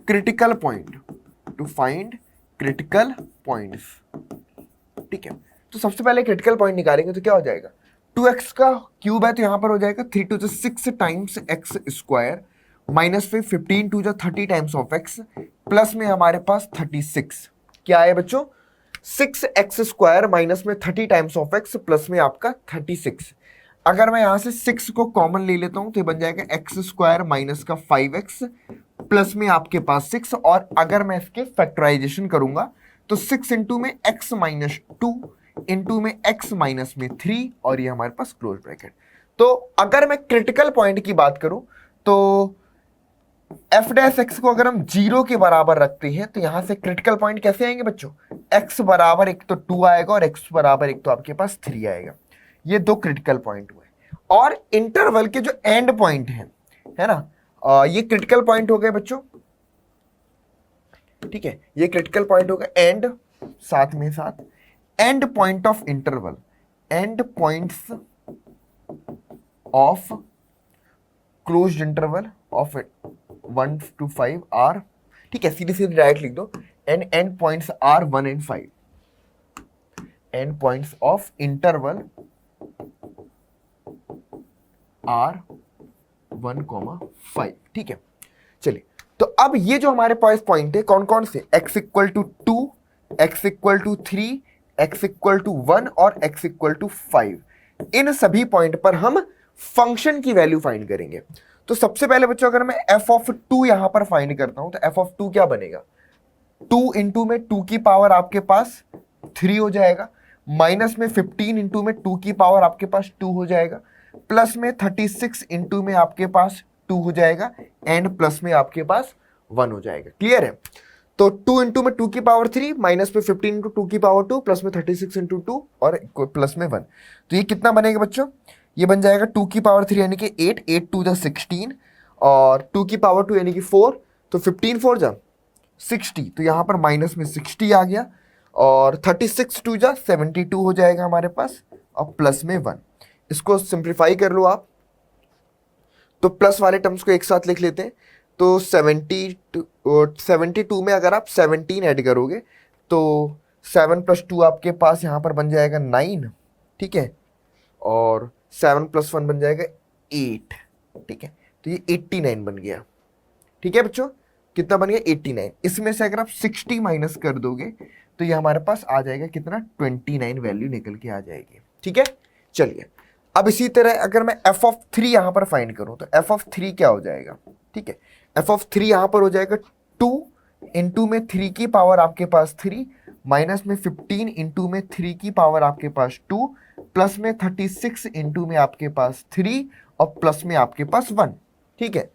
critical point, to find critical points, ठीक है। तो सबसे पहले क्रिटिकल पॉइंट निकालेंगे तो क्या हो जाएगा, 2x का क्यूब है तो यहां पर हो जाएगा 3 to 6 times x square, minus फिर 15 to 30 times of x, plus में हमारे पास 36, क्या है बच्चों 6x स्क्वायर माइनस में 30 टाइम्स ऑफ एक्स प्लस में आपका 36। अगर मैं यहां से 6 को कॉमन ले लेता हूं तो बन जाएगा एक्स स्क्वायर माइनस का 5x प्लस में आपके पास 6, और अगर मैं इसके फैक्टराइजेशन करूंगा तो 6 इंटू में x माइनस 2 इंटू में x माइनस में 3, और ये हमारे पास क्लोज ब्रैकेट। तो अगर मैं क्रिटिकल पॉइंट की बात करूं तो एफ डैश एक्स को अगर हम 0 के बराबर रखते हैं तो यहां से क्रिटिकल पॉइंट कैसे आएंगे बच्चों, x बराबर एक तो 2 आएगा और x बराबर एक तो आपके पास 3 आएगा। ये दो क्रिटिकल पॉइंट हुए, और इंटरवल के जो एंड पॉइंट है ना, ये क्रिटिकल पॉइंट हो गए बच्चों, ठीक है। ये क्रिटिकल पॉइंट हो गया एंड, साथ में साथ end point of interval, end points of closed interval of 1 to 5 are, ठीक है, सीधे सीधे डायरेक्ट लिख दो, end points are 1 and 5, end points of interval are 1, 5, ठीक है। चलिए, तो अब ये जो हमारे पास पॉइंट है कौन कौन से, x equal to 2, x equal to 3, x equal to 1 और x इक्वल टू 5, इन सभी पॉइंट पर हम फंक्शन की वैल्यू फाइंड करेंगे। तो सबसे पहले बच्चों अगर मैं f ऑफ 2 यहां पर फाइंड करता हूं तो f ऑफ 2 क्या बनेगा, 2 इंटू में 2 की पावर आपके पास 3 हो जाएगा, माइनस में 15 इंटू में 2 की पावर आपके पास 2 हो जाएगा, प्लस में 36 इंटू में आपके पास 2 हो जाएगा, एंड प्लस में आपके पास 1 हो जाएगा। क्लियर है। तो 2 इंटू में 2 की पावर 3, माइनस में 15 इंटू 2 की पावर 2, प्लस में 36 इंटू 2 और प्लस में 1। तो ये कितना बनेगा बच्चों, ये बन जाएगा 2 की पावर 3 यानी कि 8, 8 टू द 16, और 2 की पावर 2 यानी कि 4, तो 15 4 जा 60, तो यहाँ पर माइनस में 60 आ गया, और 36 2 जा 72 हो जाएगा हमारे पास, और प्लस में 1। इसको सिंप्लीफाई कर लो आप, तो प्लस वाले टर्म्स को एक साथ लिख लेते हैं। तो 72 में अगर आप 17 ऐड करोगे तो 7 + 2 आपके पास यहाँ पर बन जाएगा 9, ठीक है, और 7 + 1 बन जाएगा 8, ठीक है। तो ये 89 बन गया, ठीक है बच्चों, कितना बन गया 89। इसमें से अगर आप 60 माइनस कर दोगे तो ये हमारे पास आ जाएगा कितना, 29 वैल्यू निकल के आ जाएगी, ठीक है। चलिए, अब इसी तरह अगर मैं f ऑफ 3 यहां पर फाइंड करूं तो f ऑफ 3 क्या हो जाएगा, ठीक है, f ऑफ 3 यहां पर हो जाएगा 2 इंटू में 3 की पावर आपके पास 3, माइनस में 15 इंटू में 3 की पावर आपके पास 2, प्लस में 36 इंटू में आपके पास 3, और प्लस में आपके पास 1, ठीक है।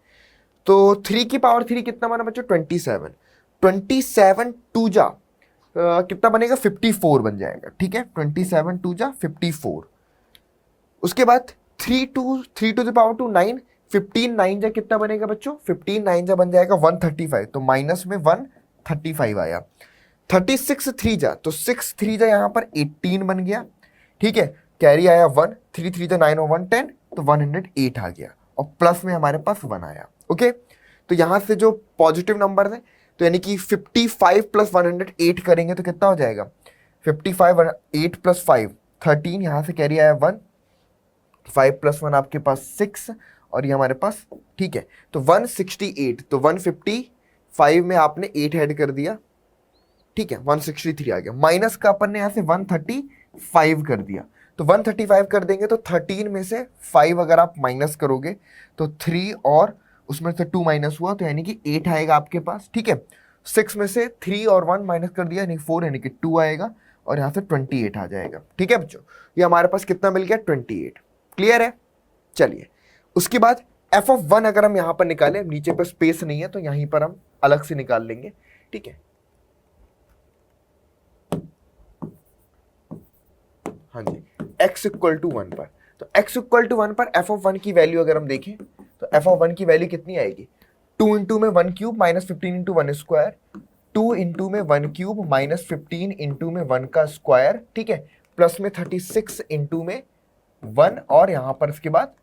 तो 3 की पावर 3 कितना बना बच्चों, 27, 27 2 जा कितना बनेगा, 54 बन जाएगा, ठीक है, 27 2 जा 54। उसके बाद 3 to the power 2 9, 15 9 जा कितना बनेगा बच्चों, 15 9 जा बन जाएगा 135, तो माइनस में 135 आया। 36 3 जा, तो 6 3 जा यहाँ पर 18 बन गया, ठीक है, कैरी आया 1, 3 3 जा 9 और 1 10, तो 108 आ गया, और प्लस में हमारे पास 1 आया। ओके, तो यहाँ से जो पॉजिटिव नंबर है तो यानी कि 55 + 108 करेंगे तो कितना हो जाएगा, 55 8 + 5 13, यहाँ से कैरी आया 1, 5 + 1 आपके पास 6, और ये हमारे पास, ठीक है, तो 168, तो 155 में आपने 8 ऐड कर दिया, ठीक है, 163 आ गया, माइनस का अपन ने यहाँ से 135 कर दिया, तो 135 कर देंगे तो 13 में से 5 अगर आप माइनस करोगे तो 3 और उसमें से 2 माइनस हुआ, तो यानी कि 8 आएगा आपके पास, ठीक है। 6 में से 3 और 1 माइनस कर दिया यानी 4, यानी कि 2 आएगा, और यहाँ से 28 आ जाएगा, ठीक है बच्चों। ये हमारे पास कितना मिल गया, 28। क्लियर है। चलिए, उसके बाद f ऑफ 1 अगर हम यहाँ पर निकालें, नीचे पर स्पेस नहीं है तो यहीं पर हम अलग से निकाल लेंगे, ठीक है। हाँ जी, x इक्वल टू 1 पर, तो x इक्वल टू 1 पर f ऑफ 1 की वैल्यू अगर हम देखें तो f ऑफ 1 की वैल्यू कितनी आएगी, 2 इंटू में 1 cube minus 15 into 1 square, 2 into में 1 क्यूब माइनस 15 इंटू में 1 का स्क्वायर, ठीक है, प्लस में 36 इंटू में 1 और यहां पर इसके बाद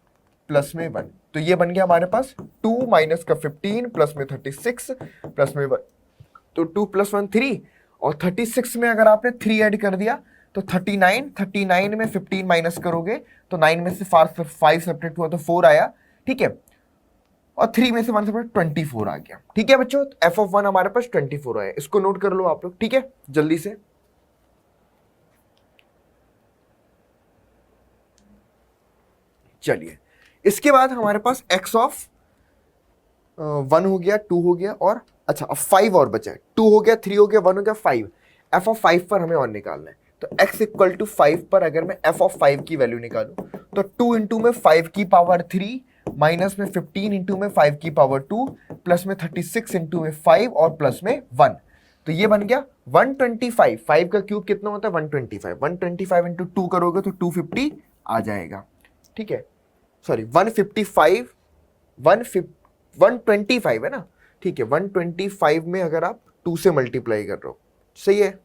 प्लस में 1। तो ये बन गया हमारे पास 2 माइनस का 15 प्लस में 36 प्लस में 1, तो 2 प्लस 1 3, और 36 में अगर आपने 3 ऐड कर दिया तो 39, 39 में 15 माइनस करोगे तो 9 में से 5 सब्ट्रैक्ट हुआ तो 4 आया, ठीक है, और 3 में से 1 सब्ट्रैक्ट 24 आ गया। ठीक है बच्चों, एफ ऑफ 1 हमारे पास 24 आया, इसको नोट कर लो आप लोग, ठीक है, जल्दी से। चलिए, इसके बाद हमारे पास x ऑफ 1 हो गया, 2 हो गया, और अच्छा अब 5 और बचा है, 2 हो गया, 3 हो गया, 1 हो गया, 5। एफ ऑफ 5 पर हमें और निकालना है, तो x इक्वल टू 5 पर अगर मैं एफ ऑफ 5 की वैल्यू निकालूं तो 2 इंटू में 5 की पावर 3 माइनस में 15 इंटू में 5 की पावर 2 प्लस में 36 इंटू में 5 और प्लस में 1, तो ये बन गया 125। 5 का क्यूब कितना होता है 125, 125 इंटू 2 करोगे तो 250 आ जाएगा, ठीक है, सॉरी 155, 125 है ना, ठीक है, 125 में अगर आप 2 से मल्टीप्लाई कर रहे हो, सही है।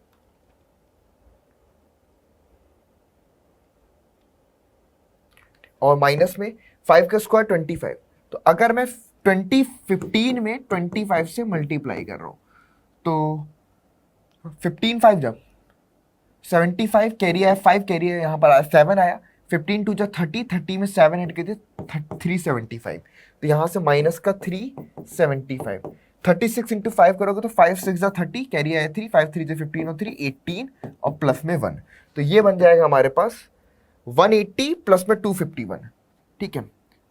और माइनस में 5 का स्क्वायर 25, तो अगर मैं 2015 में 25 से मल्टीप्लाई कर रहा हूं तो 15 5 जब 75 कैरी आया, 5 कैरी है, यहां पर 7 आया, 15 टू जा 30, 30 में 7 ऐड करते 375, तो यहां से माइनस का 375, 36 इंटू 5 करोगे तो 5 6 जा 30, कैरी आया 3, 5 3 जा 15 और 3 18 और प्लस में 1, तो ये बन जाएगा हमारे पास 180 प्लस में 251, ठीक है,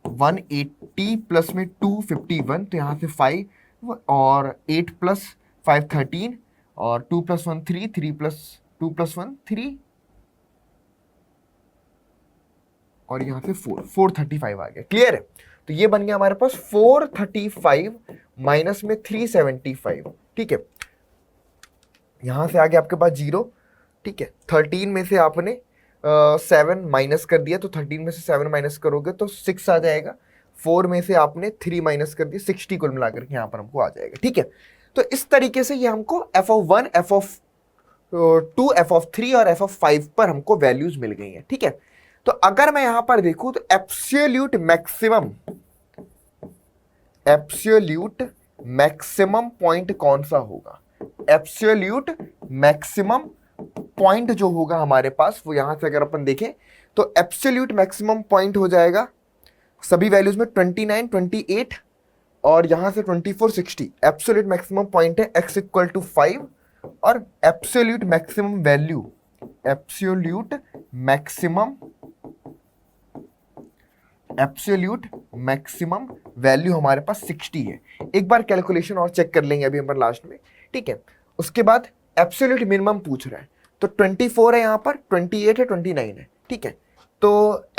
180 प्लस में 251, तो यहाँ से 5 और 8 प्लस 5 13 और 2 प्लस 1 3, 3 प्लस 2 प्लस 1 3 और यहाँ से 435 आ गया, क्लियर है। तो ये बन गया हमारे पास 435 माइनस में 375, ठीक है, यहाँ से आ गया आपके पास 0, ठीक है, 13 में से आपने 7 माइनस कर दिया, तो 13 में से 7 माइनस करोगे तो 6 आ जाएगा, 4 में से आपने 3 माइनस कर दिया, 60 कुल मिलाकर यहाँ पर हमको आ जाएगा, ठीक है। तो इस तरीके से ये हमको F of 1, F of 2, F of 3 और एफ ऑफ 5 पर हमको वैल्यूज मिल गई हैं, ठीक है। तो अगर मैं यहां पर देखूं तो एब्सोल्यूट मैक्सिमम पॉइंट कौन सा होगा, एब्सोल्यूट मैक्सिमम पॉइंट जो होगा हमारे पास वो यहां से अगर अपन देखें तो एब्सोल्यूट मैक्सिमम पॉइंट हो जाएगा सभी वैल्यूज में 29 28 और यहां से 24 60, एब्सोल्यूट मैक्सिमम पॉइंट है x इक्वल टू 5 और absolute maximum value, absolute maximum value हमारे पास 60 है। एक बार कैलकुलेशन और चेक कर लेंगे अभी हम लास्ट में, ठीक है। उसके बाद एब्सोल्यूट मिनिमम पूछ रहा है, तो 24 है यहाँ पर, 28 है, 29 है, ठीक है। तो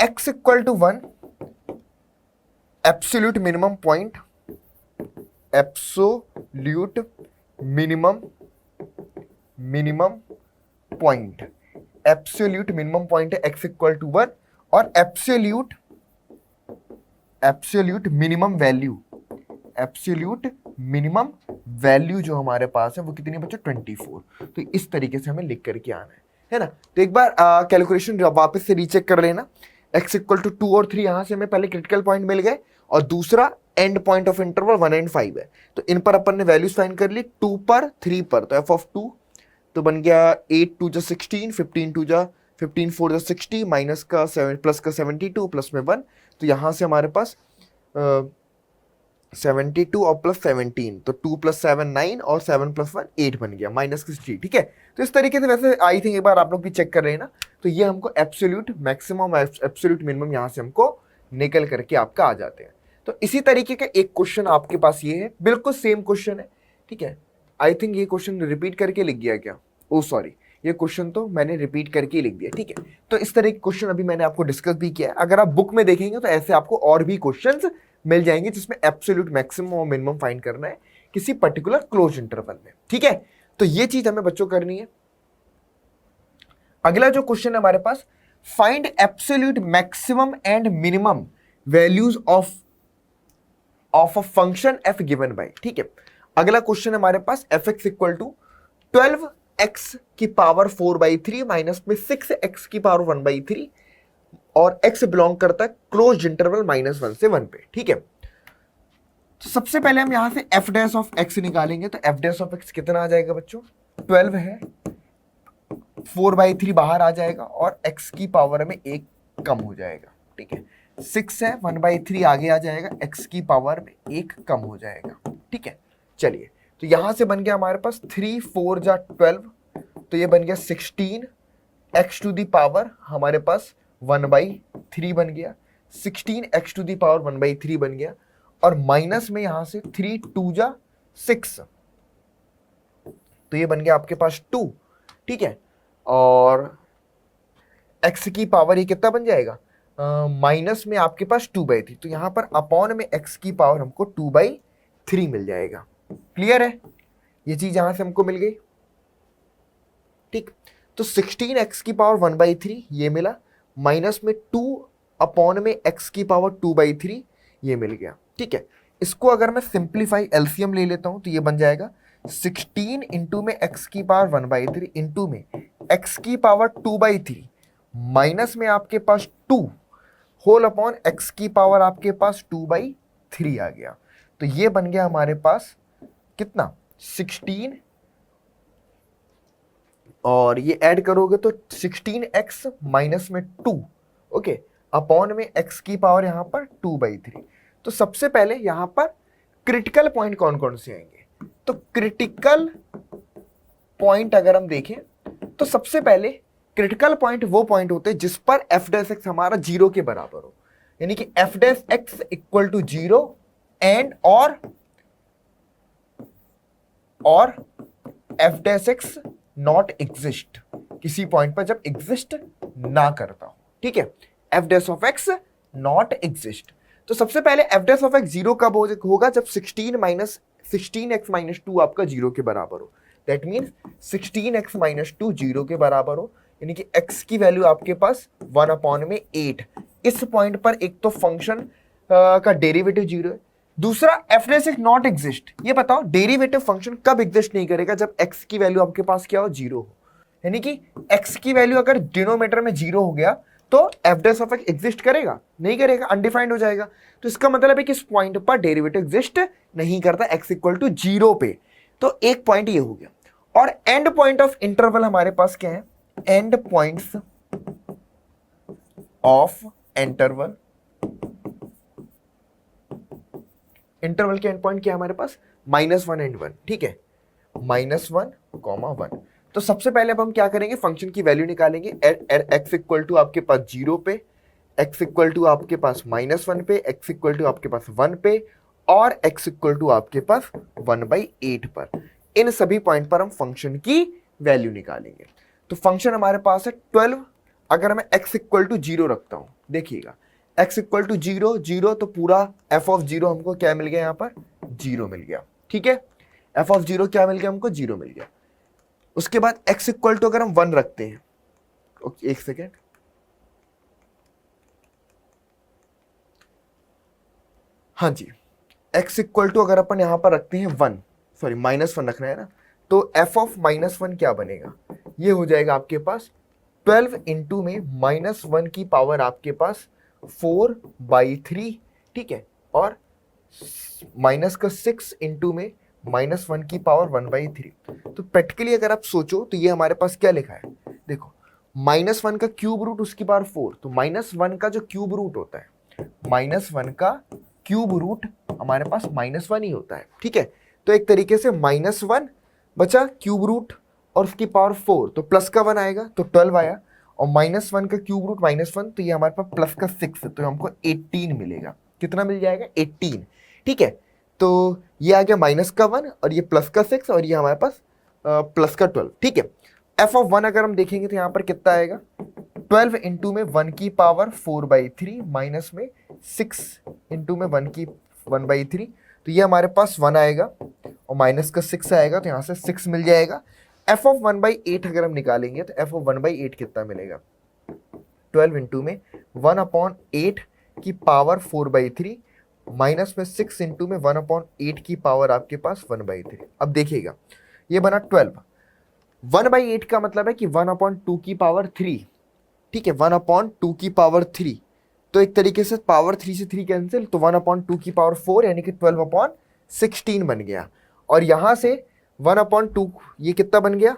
x equal to 1 absolute minimum point, absolute minimum point, absolute minimum point है x इक्वल टू 1 और एब्सोल्यूट मिनिमम वैल्यू जो हमारे पास है वो कितनी है बच्चों 24। तो इस तरीके से हमें लिख करके आना है ना। तो एक बार कैलकुलेशन वापस से रीचेक कर लेना, x इक्वल टू 2 और 3 यहां से हमें पहले क्रिटिकल पॉइंट मिल गए और दूसरा and point of interval 1 and 5 है, तो इन पर अपन ने वैल्यूज फाइंड कर ली 2 पर 3 पर, तो f ऑफ 2 तो बन गया 8 2 जा 16, 15 2 जा 15 4 जा 60 माइनस का 7 प्लस का 72 प्लस में 1, तो यहाँ से हमारे पास 72 और प्लस 17, तो 2 प्लस 7 9 और 7 प्लस 1 8 बन गया माइनस 60, ठीक है। तो इस तरीके से वैसे आई थिंक एक बार आप लोग भी चेक कर रहे हैं ना, तो ये हमको एब्सोल्यूट मैक्सिमम एब्सोल्यूट मिनिमम यहाँ से हमको निकल करके आपका आ जाते हैं। तो इसी तरीके का एक क्वेश्चन आपके पास ये है, बिल्कुल सेम क्वेश्चन है, ठीक है। आई थिंक ये क्वेश्चन रिपीट करके लिख गया क्या, ओ सॉरी, ये क्वेश्चन तो मैंने रिपीट करके लिख दिया, ठीक है। तो इस तरह के क्वेश्चन अभी मैंने आपको डिस्कस भी किया है, अगर आप बुक में देखेंगे तो ऐसे आपको और भी क्वेश्चंस मिल जाएंगे जिसमें एब्सोल्यूट मैक्सिमम और मिनिमम फाइंड करना है किसी पर्टिकुलर क्लोज इंटरवल में, ठीक है। तो ये चीज हमें बच्चों करनी है। अगला जो क्वेश्चन है हमारे पास, find absolute maximum and minimum values of a function f given by, ठीक है। अगला क्वेश्चन हमारे पास F X equal to 12x की पावर 4/3 माइनस में 6x की पावर 1/3 और x बिलोंग करता है क्लोज इंटरवल -1 से 1 पे। ठीक है, तो सबसे पहले हम यहां से f डैश ऑफ x निकालेंगे। तो f डैश ऑफ x कितना आ जाएगा बच्चों, 12 है, 4/3 बाहर आ जाएगा और x की पावर में 1 कम हो जाएगा। ठीक है, 6 है, 1/3 आगे आ जाएगा, x की पावर में 1 कम हो जाएगा। ठीक है, चलिए, तो यहां से बन गया हमारे पास 3 4 जा 12, तो ये बन गया 16 x टू दी पावर हमारे पास 1/3 बन गया, 16 x टू दी पावर 1/3 बन गया, और माइनस में यहां से 3 2 जा 6, तो ये बन गया आपके पास 2। ठीक है, और x की पावर ये कितना बन जाएगा, माइनस में आपके पास 2/3, तो यहां पर अपॉन में x की पावर हमको 2/3 मिल जाएगा। क्लियर है, ये चीज यहां से हमको मिल गई। ठीक, तो 16x की पावर 1/3 ये मिला, माइनस में 2 अपॉन में x की पावर 2/3 ये मिल गया। ठीक है, इसको अगर मैं सिंप्लीफाई एलसीएम ले लेता हूं तो ये बन जाएगा 16 इंटू में x की पावर 1/3 इंटू में x की पावर 2/3 माइनस में आपके पास 2 होल अपॉन x की पावर आपके पास 2/3 आ गया। तो ये बन गया हमारे पास कितना, 16, और ये ऐड करोगे तो 16x माइनस में 2, ओके, अपॉन में x की पावर यहां पर 2/3। तो सबसे पहले यहां पर क्रिटिकल पॉइंट कौन कौन से आएंगे, तो क्रिटिकल पॉइंट अगर हम देखें तो सबसे पहले क्रिटिकल पॉइंट वो पॉइंट होते हैं जिस पर एफ डैश एक्स हमारा 0 के बराबर हो, यानी कि F dash X equal to 0 and और F dash X not exist, किसी पॉइंट पर जब एग्जिस्ट ना करता हो। ठीक है, F dash of X not exist. तो सबसे पहले एफ डैश ऑफ एक्स 0 कब होगा, जब 16x माइनस 2 आपका 0 के बराबर हो। दैट मीन्स 16x माइनस 2 0 के बराबर हो, यानी कि x की वैल्यू आपके पास 1 अपॉन में 8। इस पॉइंट पर एक तो फंक्शन का डेरिवेटिव 0 है, दूसरा F dash X not exist. ये बताओ डेरिवेटिव फंक्शन कब एग्जिस्ट नहीं करेगा, जब x की वैल्यू आपके पास क्या हो, 0 हो। यानी कि x की वैल्यू अगर डिनोमिनेटर में 0 हो गया तो F dash of x exist करेगा, नहीं करेगा, अनडिफाइंड हो जाएगा। तो इसका मतलब है कि इस पॉइंट पर डेरिवेटिव एग्जिस्ट नहीं करता x इक्वल टू 0 पे। तो एक पॉइंट ये हो गया। और एंड पॉइंट ऑफ इंटरवल हमारे पास क्या है, and points of interval, interval के एंड पॉइंट क्या है हमारे पास, -1 एंड 1। ठीक है, -1, -1। तो सबसे पहले अब हम क्या करेंगे, फंक्शन की वैल्यू निकालेंगे। x इक्वल टू आपके पास 0 पे, x इक्वल टू आपके पास -1 पे, x इक्वल टू आपके पास 1 पे, और x इक्वल टू आपके पास 1/8 पर। इन सभी पॉइंट पर हम फंक्शन की वैल्यू निकालेंगे। तो फंक्शन हमारे पास है 12। अगर मैं x इक्वल टू 0 रखता हूं, देखिएगा x इक्वल टू 0 0, तो पूरा f ऑफ 0 हमको क्या मिल गया, यहां पर 0 मिल गया। ठीक है, f ऑफ 0 क्या मिल गया हमको, 0 मिल गया। उसके बाद x इक्वल टू अगर हम 1 रखते हैं, एक सेकेंड, हाँ जी, x इक्वल टू अगर अपन यहां पर रखते हैं 1, सॉरी -1 रखना है ना, तो f ऑफ -1 क्या बनेगा, ये हो जाएगा आपके पास 12 इंटू में -1 की पावर आपके पास 4/3। ठीक है, और माइनस का 6 इंटू में -1 की पावर 1/3। तो प्रैक्टिकली अगर आप सोचो तो ये हमारे पास क्या लिखा है, देखो -1 का क्यूब रूट उसकी पावर 4, तो -1 का जो क्यूब रूट होता है, -1 का क्यूब रूट हमारे पास -1 ही होता है। ठीक है, तो एक तरीके से -1 बचा क्यूब रूट और उसकी पावर 4, तो प्लस का 1 आएगा तो 12 आया, और -1 का क्यूब रूट -1, तो ये हमारे पास प्लस का 6, तो हमको 18 मिलेगा। कितना मिल जाएगा, 18। ठीक है, तो ये आ गया माइनस का 1 और ये प्लस का 6 और ये हमारे पास प्लस का 12। ठीक है, एफ ऑफ 1 अगर हम देखेंगे तो यहाँ पर कितना आएगा, 12 इंटू में 1 की पावर 4/3 माइनस में 6 इंटू में 1 की 1/3, तो ये हमारे पास 1 आएगा और माइनस का 6 आएगा, तो यहाँ से 6 मिल जाएगा। एफ ऑफ 1/8 अगर हम निकालेंगे तो एफ ऑफ 1/8 कितना मिलेगा, 12 इंटू में 1/8 की पावर 4/3 माइनस में 6 इंटू में 1/8 की पावर आपके पास 1/3। अब देखिएगा ये बना 12, 1/8 का मतलब है कि 1/2 की पावर 3, ठीक है, 1/2 की पावर 3, तो एक तरीके से पावर 3 से 3 कैंसिल, तो 1/2 की पावर 4 यानी कि 12/16 बन गया। और यहां से 1/2 ये कितना बन गया,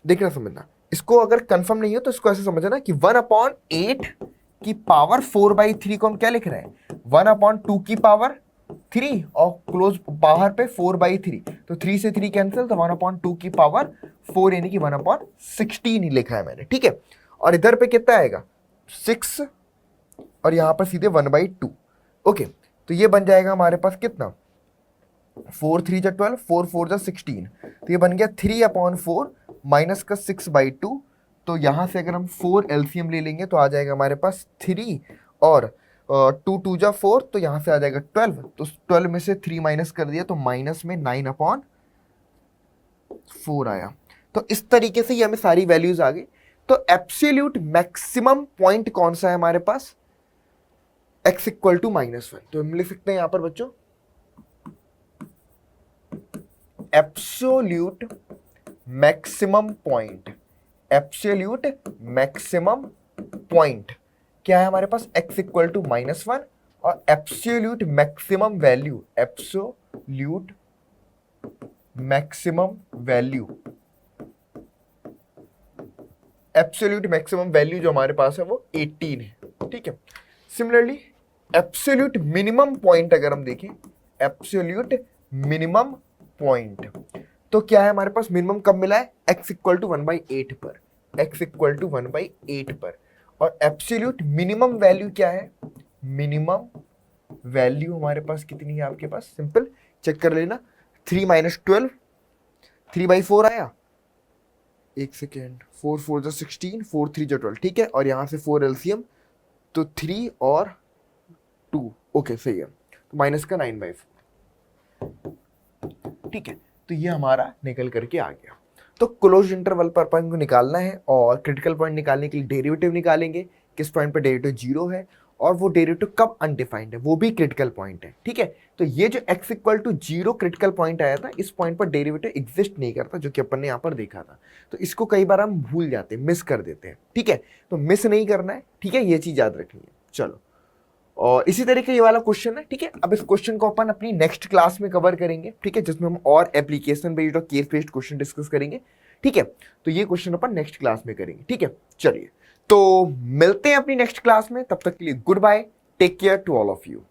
देखना समझना, इसको अगर कंफर्म नहीं हो तो इसको ऐसे समझना कि 1/8 की पावर 4/3 को हम क्या लिख रहे हैं, 1/2 की पावर 3 और क्लोज बाहर पे 4/3, तो 3 से 3 कैंसिल, तो 1/2 की पावर 4 यानी कि 1/16 ही लिखा है मैंने, ठीक है। और इधर पे कितना आएगा 6 और यहां पर सीधे 1/2। ओके, तो ये बन जाएगा हमारे पास कितना, 4 3 जा 12, 4 4 जा 16, तो ये बन गया 3/4 माइनस का 6/2। तो यहां से अगर हम 4 एलसीएम ले लेंगे तो आ जाएगा हमारे पास 3 और 2 2 जा 4, तो यहां से आ जाएगा 12, तो 12 में से 3 माइनस कर दिया तो माइनस में 9/4 आया। तो इस तरीके से ये हमें सारी वैल्यूज आ गई। तो एब्सोल्यूट मैक्सिमम पॉइंट कौन सा है हमारे पास, x इक्वल टू -1। तो हम लिख सकते हैं यहां पर बच्चों absolute maximum point, absolute maximum point क्या है हमारे पास, x इक्वल टू -1 और absolute maximum value, absolute maximum value, absolute maximum value जो हमारे पास है वो 18 है, ठीक है। सिमिलरली एब्सोल्यूट मिनिमम पॉइंट अगर हम देखें, एब्सोल्यूट मिनिमम पॉइंट तो क्या है हमारे पास, मिनिमम कब मिला है, x इक्वल टू 1/8 पर, x इक्वल टू 1/8 पर। और एब्सोल्यूट मिनिमम वैल्यू क्या है, मिनिमम वैल्यू हमारे पास कितनी है आपके पास, सिंपल चेक कर लेना, 3 - 12, 3/4 आया, एक सेकेंड, 4 4 जा 16, 4 3 जा 12, ठीक है। और यहां से 4 एलसीएम, तो 3 और 2, ओके सही है, तो माइनस का 9/4, ठीक है। तो ये हमारा निकल करके आ गया। तो क्लोज इंटरवल पर अपन को निकालना है और क्रिटिकल पॉइंट निकालने के लिए डेरिवेटिव निकालेंगे, किस पॉइंट पर डेरिवेटिव 0 है और वो डेरिवेटिव कब अनडिफाइंड है, वो भी क्रिटिकल पॉइंट है, ठीक है। तो ये जो x equal to 0 critical point आया था, इस पॉइंट पर डेरिवेटिव एग्जिस्ट नहीं करता, जो कि अपन ने यहाँ पर देखा था। तो इसको कई बार हम भूल जाते हैं, मिस कर देते हैं, ठीक है। तो मिस नहीं करना है, ठीक है, ये चीज याद रखनी है। चलो, और इसी तरीके ये वाला क्वेश्चन है, ठीक है। अब इस क्वेश्चन को अपन अपनी नेक्स्ट क्लास में कवर करेंगे, ठीक है, जिसमें हम और एप्लीकेशन बेस्ड और केस बेस्ड क्वेश्चन डिस्कस करेंगे, ठीक है। तो ये क्वेश्चन अपन नेक्स्ट क्लास में करेंगे, ठीक है। चलिए, तो मिलते हैं अपनी नेक्स्ट क्लास में, तब तक के लिए goodbye, take care to all of you.